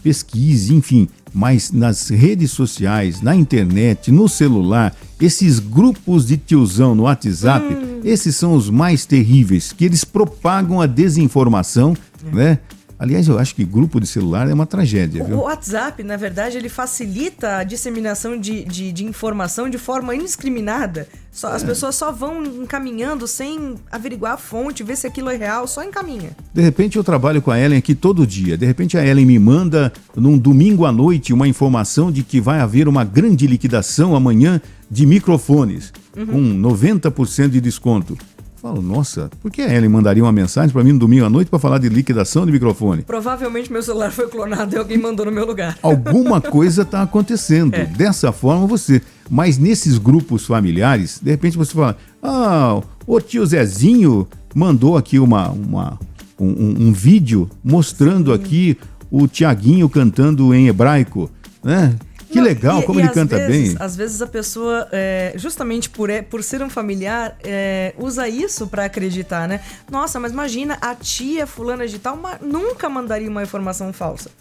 pesquise, enfim. Mas nas redes sociais, na internet, no celular, esses grupos de tiozão no WhatsApp, esses são os mais terríveis, que eles propagam a desinformação, né? Aliás, eu acho que grupo de celular é uma tragédia, viu? O WhatsApp, na verdade, ele facilita a disseminação de informação de forma indiscriminada. As pessoas só vão encaminhando sem averiguar a fonte, ver se aquilo é real, só encaminha. De repente eu trabalho com a Ellen aqui todo dia. De repente a Ellen me manda, num domingo à noite, uma informação de que vai haver uma grande liquidação amanhã de microfones, com 90% de desconto. Falo, nossa, por que a Ellen mandaria uma mensagem para mim no domingo à noite para falar de liquidação de microfone? Provavelmente meu celular foi clonado e alguém mandou no meu lugar. Alguma coisa está acontecendo. Dessa forma você... Mas nesses grupos familiares, de repente você fala, o tio Zezinho mandou aqui um vídeo mostrando aqui o Tiaguinho cantando em hebraico, né? Que legal, como ele canta bem. Às vezes a pessoa, justamente por ser um familiar, usa isso pra acreditar, né? Nossa, mas imagina, a tia fulana de tal nunca mandaria uma informação falsa.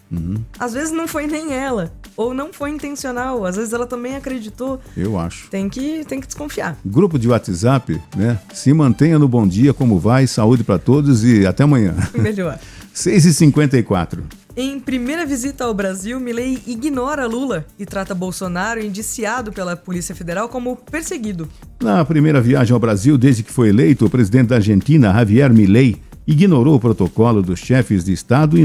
Às vezes não foi nem ela, ou não foi intencional, às vezes ela também acreditou. Eu acho. Tem que desconfiar. Grupo de WhatsApp, né? Se mantenha no bom dia, como vai, saúde pra todos e até amanhã. Melhor. 6h54. Em primeira visita ao Brasil, Milei ignora Lula e trata Bolsonaro, indiciado pela Polícia Federal, como perseguido. Na primeira viagem ao Brasil, desde que foi eleito, o presidente da Argentina, Javier Milei, ignorou o protocolo dos chefes de Estado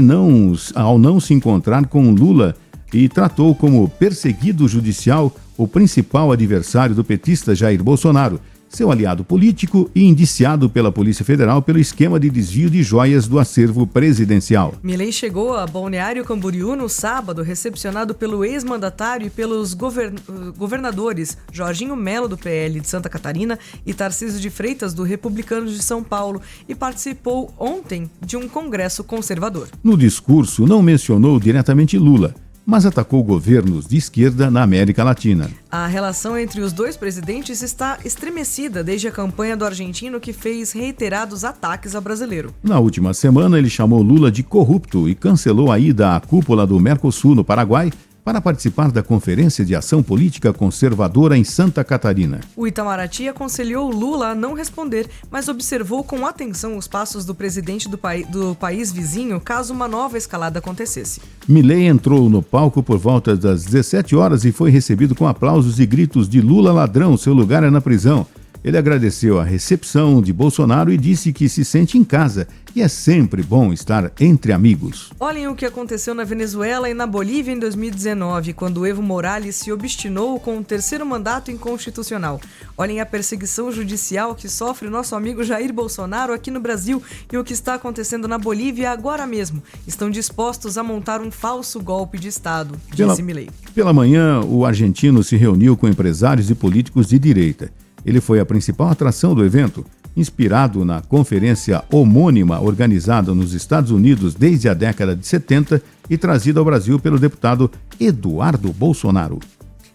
ao não se encontrar com Lula e tratou como perseguido judicial o principal adversário do petista Jair Bolsonaro, seu aliado político e indiciado pela Polícia Federal pelo esquema de desvio de joias do acervo presidencial. Milei chegou a Balneário Camboriú no sábado, recepcionado pelo ex-mandatário e pelos governadores Jorginho Melo, do PL de Santa Catarina, e Tarcísio de Freitas, do Republicanos de São Paulo, e participou ontem de um congresso conservador. No discurso, não mencionou diretamente Lula, mas atacou governos de esquerda na América Latina. A relação entre os dois presidentes está estremecida desde a campanha do argentino, que fez reiterados ataques ao brasileiro. Na última semana, ele chamou Lula de corrupto e cancelou a ida à cúpula do Mercosul no Paraguai para participar da Conferência de Ação Política Conservadora em Santa Catarina. O Itamaraty aconselhou Lula a não responder, mas observou com atenção os passos do presidente do país vizinho caso uma nova escalada acontecesse. Milei entrou no palco por volta das 17 horas e foi recebido com aplausos e gritos de Lula ladrão, seu lugar é na prisão. Ele agradeceu a recepção de Bolsonaro e disse que se sente em casa e é sempre bom estar entre amigos. Olhem o que aconteceu na Venezuela e na Bolívia em 2019, quando Evo Morales se obstinou com o terceiro mandato inconstitucional. Olhem a perseguição judicial que sofre o nosso amigo Jair Bolsonaro aqui no Brasil e o que está acontecendo na Bolívia agora mesmo. Estão dispostos a montar um falso golpe de Estado, disse Milei. Pela manhã, o argentino se reuniu com empresários e políticos de direita. Ele foi a principal atração do evento, inspirado na conferência homônima organizada nos Estados Unidos desde a década de 70 e trazida ao Brasil pelo deputado Eduardo Bolsonaro.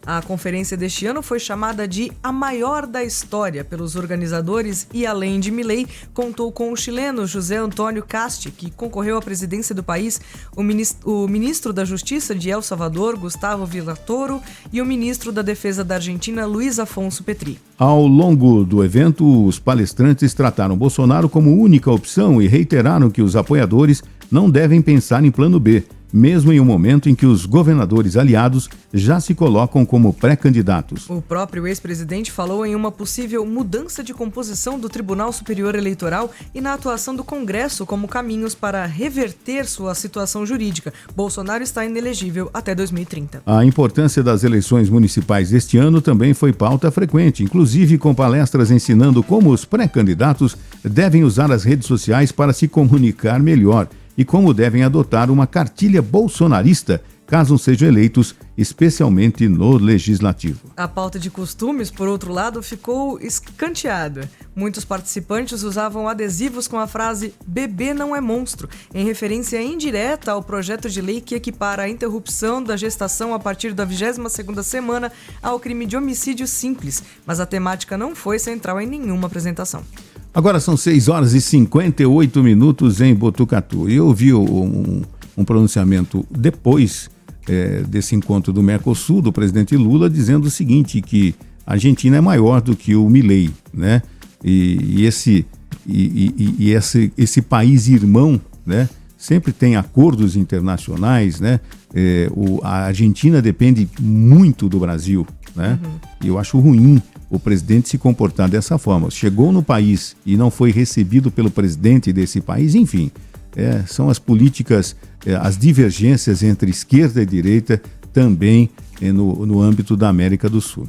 A conferência deste ano foi chamada de a maior da história pelos organizadores e, além de Milei, contou com o chileno José Antônio Casti, que concorreu à presidência do país, o ministro da Justiça de El Salvador, Gustavo Villatoro, e o ministro da Defesa da Argentina, Luiz Afonso Petri. Ao longo do evento, os palestrantes trataram Bolsonaro como única opção e reiteraram que os apoiadores não devem pensar em plano B, mesmo em um momento em que os governadores aliados já se colocam como pré-candidatos. O próprio ex-presidente falou em uma possível mudança de composição do Tribunal Superior Eleitoral e na atuação do Congresso como caminhos para reverter sua situação jurídica. Bolsonaro está inelegível até 2030. A importância das eleições municipais este ano também foi pauta frequente, inclusive com palestras ensinando como os pré-candidatos devem usar as redes sociais para se comunicar melhor e como devem adotar uma cartilha bolsonarista caso sejam eleitos, especialmente no legislativo. A pauta de costumes, por outro lado, ficou escanteada. Muitos participantes usavam adesivos com a frase "bebê não é monstro", em referência indireta ao projeto de lei que equipara a interrupção da gestação a partir da 22ª semana ao crime de homicídio simples, mas a temática não foi central em nenhuma apresentação. Agora são 6h58 em Botucatu. E eu vi um pronunciamento depois desse encontro do Mercosul, do presidente Lula, dizendo o seguinte, que a Argentina é maior do que o Milei, né? E esse país irmão, né, sempre tem acordos internacionais, né? A Argentina depende muito do Brasil, né? E eu acho ruim o presidente se comportar dessa forma. Chegou no país e não foi recebido pelo presidente desse país, enfim, são as políticas, as divergências entre esquerda e direita também no âmbito da América do Sul.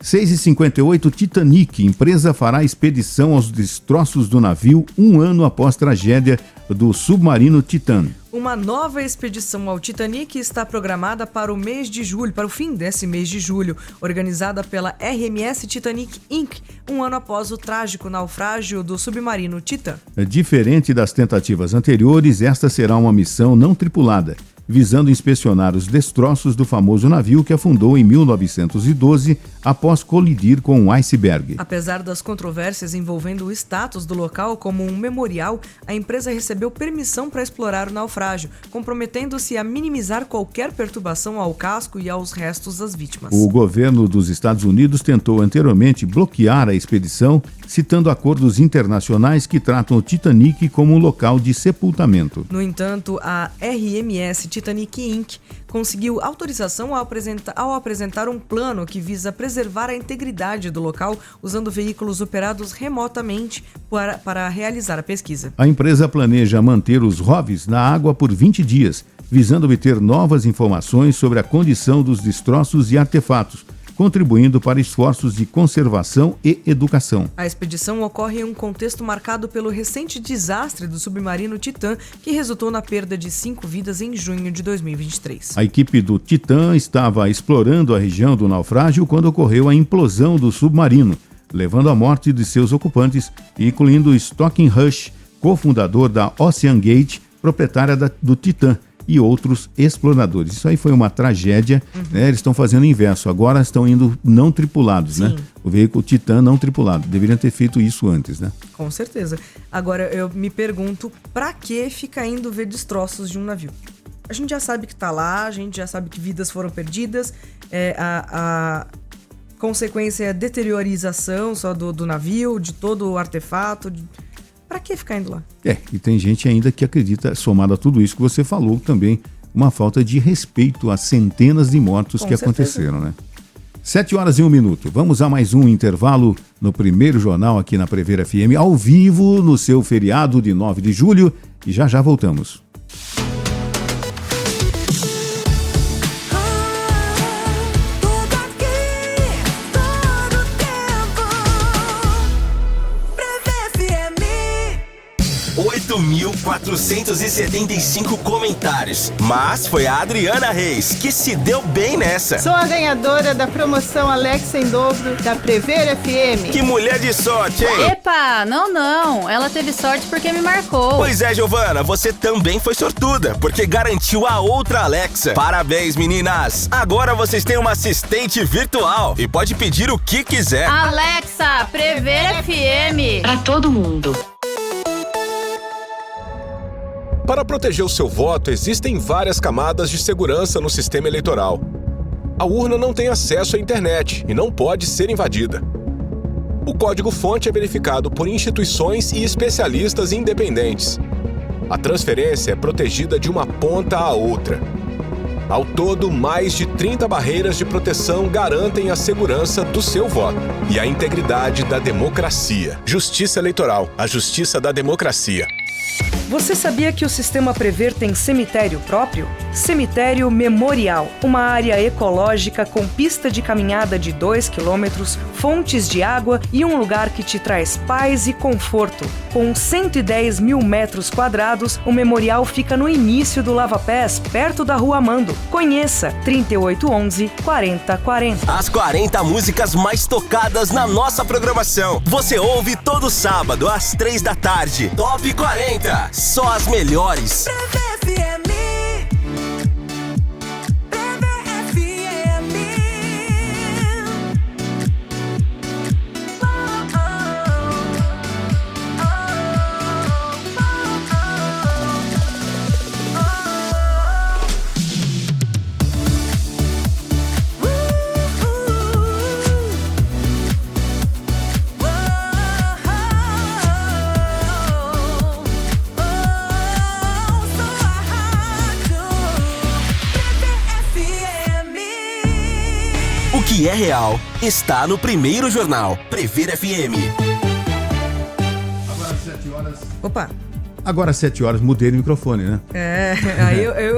6h58, Titanic. Empresa fará expedição aos destroços do navio 1 ano após tragédia do submarino Titan. Uma nova expedição ao Titanic está programada para o mês de julho, para o fim desse mês de julho, organizada pela RMS Titanic Inc., 1 ano após o trágico naufrágio do submarino Titan. Diferente das tentativas anteriores, esta será uma missão não tripulada, visando inspecionar os destroços do famoso navio que afundou em 1912 após colidir com um iceberg. Apesar das controvérsias envolvendo o status do local como um memorial, a empresa recebeu permissão para explorar o naufrágio, comprometendo-se a minimizar qualquer perturbação ao casco e aos restos das vítimas. O governo dos Estados Unidos tentou anteriormente bloquear a expedição, citando acordos internacionais que tratam o Titanic como um local de sepultamento. No entanto, a RMS Titanic Inc. conseguiu autorização ao apresentar um plano que visa preservar a integridade do local usando veículos operados remotamente para realizar a pesquisa. A empresa planeja manter os ROVs na água por 20 dias, visando obter novas informações sobre a condição dos destroços e artefatos, contribuindo para esforços de conservação e educação. A expedição ocorre em um contexto marcado pelo recente desastre do submarino Titan, que resultou na perda de 5 vidas em junho de 2023. A equipe do Titan estava explorando a região do naufrágio quando ocorreu a implosão do submarino, levando à morte de seus ocupantes, incluindo Stocking Rush, cofundador da Ocean Gate, proprietária do Titan, e outros exploradores. Isso aí foi uma tragédia, né? Eles estão fazendo o inverso, agora estão indo não tripulados, né? O veículo Titan não tripulado. Deveriam ter feito isso antes, né? Com certeza. Agora, eu me pergunto, pra que ficar indo ver destroços de um navio? A gente já sabe que tá lá, a gente já sabe que vidas foram perdidas, a consequência é a deteriorização só do navio, de todo o artefato. Pra que ficar indo lá? E tem gente ainda que acredita, somado a tudo isso que você falou, também uma falta de respeito às centenas de mortos que aconteceram, né? 7h01. Vamos a mais um intervalo no primeiro jornal aqui na Prever FM, ao vivo no seu feriado de 9 de julho, e já voltamos. Mil 475 comentários. Mas foi a Adriana Reis que se deu bem nessa. Sou a ganhadora da promoção Alexa em dobro da Prever FM. Que mulher de sorte, hein? Epa, não. Ela teve sorte porque me marcou. Pois é, Giovana, você também foi sortuda, porque garantiu a outra Alexa. Parabéns, meninas. Agora vocês têm uma assistente virtual e pode pedir o que quiser. Alexa, Prever FM. Pra todo mundo. Para proteger o seu voto, existem várias camadas de segurança no sistema eleitoral. A urna não tem acesso à internet e não pode ser invadida. O código-fonte é verificado por instituições e especialistas independentes. A transferência é protegida de uma ponta à outra. Ao todo, mais de 30 barreiras de proteção garantem a segurança do seu voto e a integridade da democracia. Justiça Eleitoral, a justiça da democracia. Você sabia que o Sistema Prever tem cemitério próprio? Cemitério Memorial, uma área ecológica com pista de caminhada de 2 quilômetros, fontes de água e um lugar que te traz paz e conforto. Com 110 mil metros quadrados, o memorial fica no início do Lava Pés, perto da Rua Amando. Conheça 3811-4040. As 40 músicas mais tocadas na nossa programação. Você ouve todo sábado às 3 da tarde. Top 40. Só as melhores. que é real está no Primeiro Jornal. Prever FM. Agora 7 horas. Opa! Agora 7 horas, mudei o microfone, né? Aí eu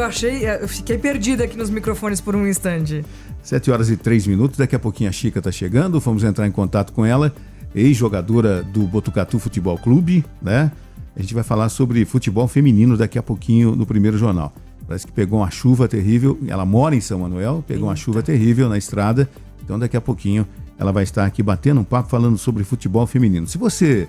fiquei perdida aqui nos microfones por um instante. 7 horas e 3 minutos, daqui a pouquinho a Chica tá chegando, vamos entrar em contato com ela, ex-jogadora do Botucatu Futebol Clube, né? A gente vai falar sobre futebol feminino daqui a pouquinho no Primeiro Jornal. Parece que pegou uma chuva terrível, ela mora em São Manuel, pegou uma chuva terrível na estrada, então daqui a pouquinho ela vai estar aqui batendo um papo falando sobre futebol feminino. Se você,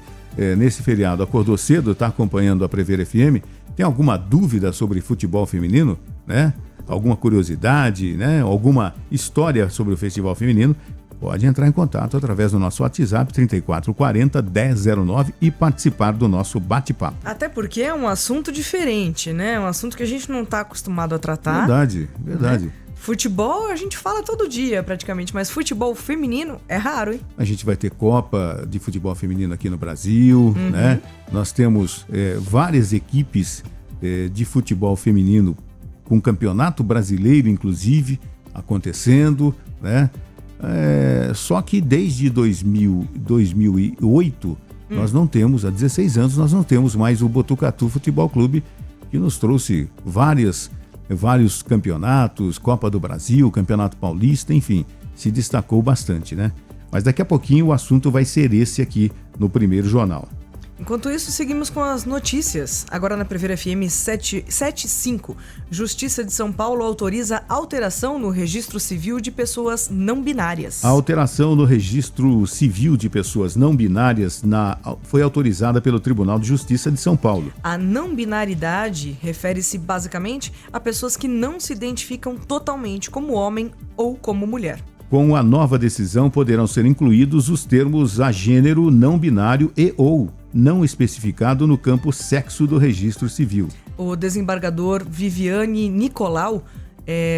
nesse feriado, acordou cedo, está acompanhando a Prever FM, tem alguma dúvida sobre futebol feminino, né? Alguma curiosidade, né? Alguma história sobre o festival feminino, pode entrar em contato através do nosso WhatsApp 3440-1009 e participar do nosso bate-papo. Até porque é um assunto diferente, né? É um assunto que a gente não está acostumado a tratar. Verdade. Né? Futebol a gente fala todo dia praticamente, mas futebol feminino é raro, hein? A gente vai ter Copa de Futebol Feminino aqui no Brasil, né? Nós temos várias equipes de futebol feminino com campeonato brasileiro, inclusive, acontecendo, né? Só que desde 2008, nós não temos, há 16 anos, nós não temos mais o Botucatu Futebol Clube, que nos trouxe vários campeonatos, Copa do Brasil, Campeonato Paulista, enfim, se destacou bastante, né? Mas daqui a pouquinho o assunto vai ser esse aqui no Primeiro Jornal. Enquanto isso, seguimos com as notícias. Agora na Prever FM 775, Justiça de São Paulo autoriza alteração no registro civil de pessoas não binárias. A alteração no registro civil de pessoas não binárias foi autorizada pelo Tribunal de Justiça de São Paulo. A não binaridade refere-se basicamente a pessoas que não se identificam totalmente como homem ou como mulher. Com a nova decisão, poderão ser incluídos os termos agênero, não binário e ou não especificado no campo sexo do registro civil. O desembargador Viviane Nicolau,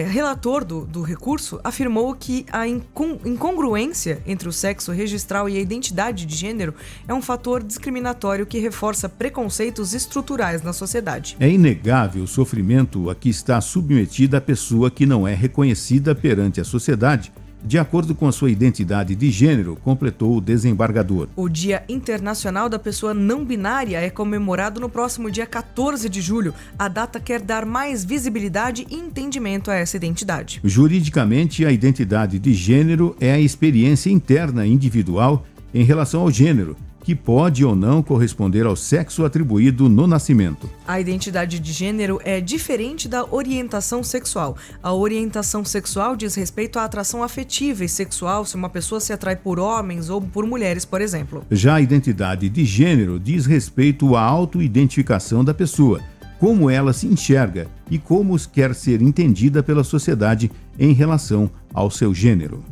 relator do recurso, afirmou que a incongruência entre o sexo registral e a identidade de gênero é um fator discriminatório que reforça preconceitos estruturais na sociedade. É inegável o sofrimento a que está submetida a pessoa que não é reconhecida perante a sociedade de acordo com a sua identidade de gênero, completou o desembargador. O Dia Internacional da Pessoa Não Binária é comemorado no próximo dia 14 de julho. A data quer dar mais visibilidade e entendimento a essa identidade. Juridicamente, a identidade de gênero é a experiência interna individual em relação ao gênero, que pode ou não corresponder ao sexo atribuído no nascimento. A identidade de gênero é diferente da orientação sexual. A orientação sexual diz respeito à atração afetiva e sexual se uma pessoa se atrai por homens ou por mulheres, por exemplo. Já a identidade de gênero diz respeito à autoidentificação da pessoa, como ela se enxerga e como quer ser entendida pela sociedade em relação ao seu gênero.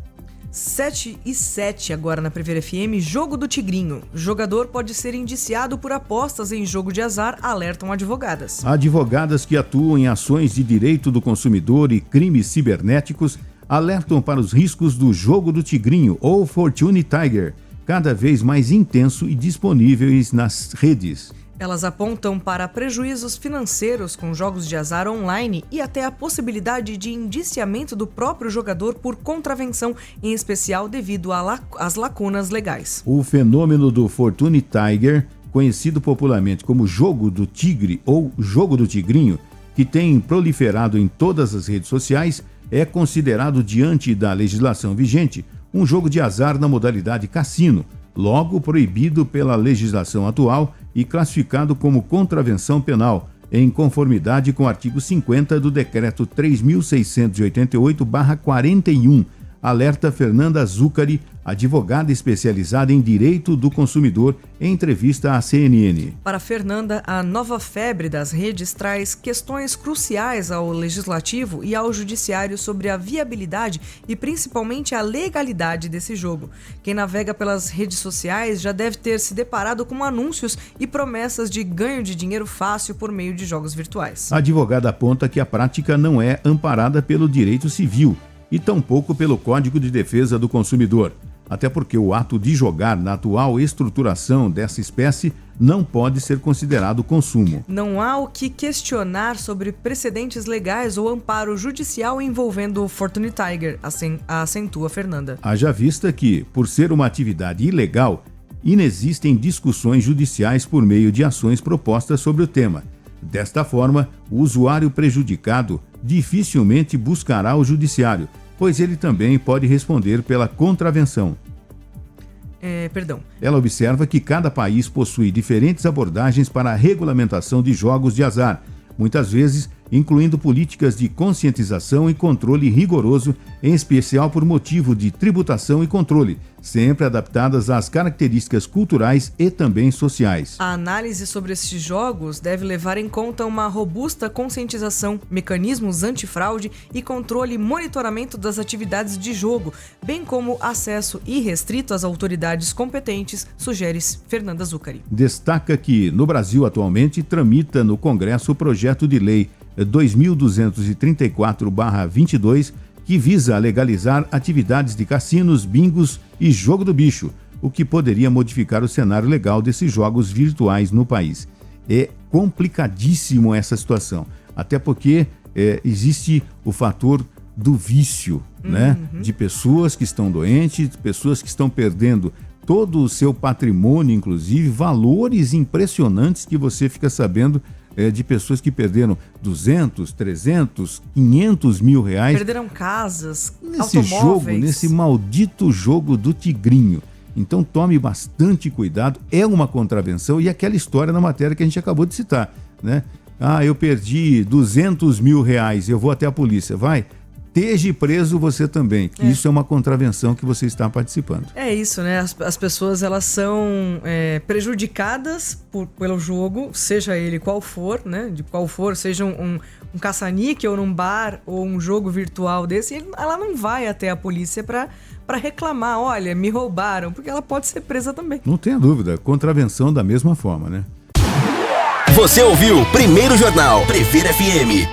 7h07 agora na Prever FM, jogo do Tigrinho. Jogador pode ser indiciado por apostas em jogo de azar, alertam advogadas. Advogadas que atuam em ações de direito do consumidor e crimes cibernéticos alertam para os riscos do jogo do Tigrinho ou Fortune Tiger, cada vez mais intenso e disponíveis nas redes. Elas apontam para prejuízos financeiros com jogos de azar online e até a possibilidade de indiciamento do próprio jogador por contravenção, em especial devido às lacunas legais. O fenômeno do Fortune Tiger, conhecido popularmente como jogo do tigre ou jogo do tigrinho, que tem proliferado em todas as redes sociais, é considerado, diante da legislação vigente, um jogo de azar na modalidade cassino, logo proibido pela legislação atual e classificado como contravenção penal, em conformidade com o artigo 50 do Decreto 3.688/41, alerta Fernanda Zuccari, advogada especializada em direito do consumidor, em entrevista à CNN. Para Fernanda, a nova febre das redes traz questões cruciais ao legislativo e ao judiciário sobre a viabilidade e principalmente a legalidade desse jogo. Quem navega pelas redes sociais já deve ter se deparado com anúncios e promessas de ganho de dinheiro fácil por meio de jogos virtuais. A advogada aponta que a prática não é amparada pelo direito civil e tampouco pelo Código de Defesa do Consumidor. até porque o ato de jogar na atual estruturação dessa espécie não pode ser considerado consumo. Não há o que questionar sobre precedentes legais ou amparo judicial envolvendo o Fortune Tiger, acentua Fernanda. Haja vista que, por ser uma atividade ilegal, inexistem discussões judiciais por meio de ações propostas sobre o tema. Desta forma, o usuário prejudicado dificilmente buscará o judiciário, pois ele também pode responder pela contravenção. Ela observa que cada país possui diferentes abordagens para a regulamentação de jogos de azar, muitas vezes incluindo políticas de conscientização e controle rigoroso, em especial por motivo de tributação e controle, sempre adaptadas às características culturais e também sociais. A análise sobre esses jogos deve levar em conta uma robusta conscientização, mecanismos antifraude e controle e monitoramento das atividades de jogo, bem como acesso irrestrito às autoridades competentes, sugere Fernanda Zuccari. Destaca que, no Brasil atualmente, tramita no Congresso o projeto de lei 2234/22, que visa legalizar atividades de cassinos, bingos e jogo do bicho, o que poderia modificar o cenário legal desses jogos virtuais no país. É complicadíssimo essa situação, até porque existe o fator do vício, né? De pessoas que estão doentes, pessoas que estão perdendo todo o seu patrimônio, inclusive valores impressionantes que você fica sabendo de pessoas que perderam 200, 300, 500 mil reais. Perderam casas, nesse automóveis. jogo, nesse maldito jogo do tigrinho. Então tome bastante cuidado, é uma contravenção, e aquela história na matéria que a gente acabou de citar, né? Ah, eu perdi 200 mil reais, eu vou até a polícia. Vai, esteja preso você também. Isso é uma contravenção que você está participando. É isso, né? As pessoas, elas são prejudicadas pelo jogo, seja ele qual for, né? De qual for, seja um caça-níquel num bar ou um jogo virtual desse, ela não vai até a polícia para reclamar, olha, me roubaram, porque ela pode ser presa também. Não tenha dúvida, contravenção da mesma forma, né? Você ouviu Primeiro Jornal Previr FM.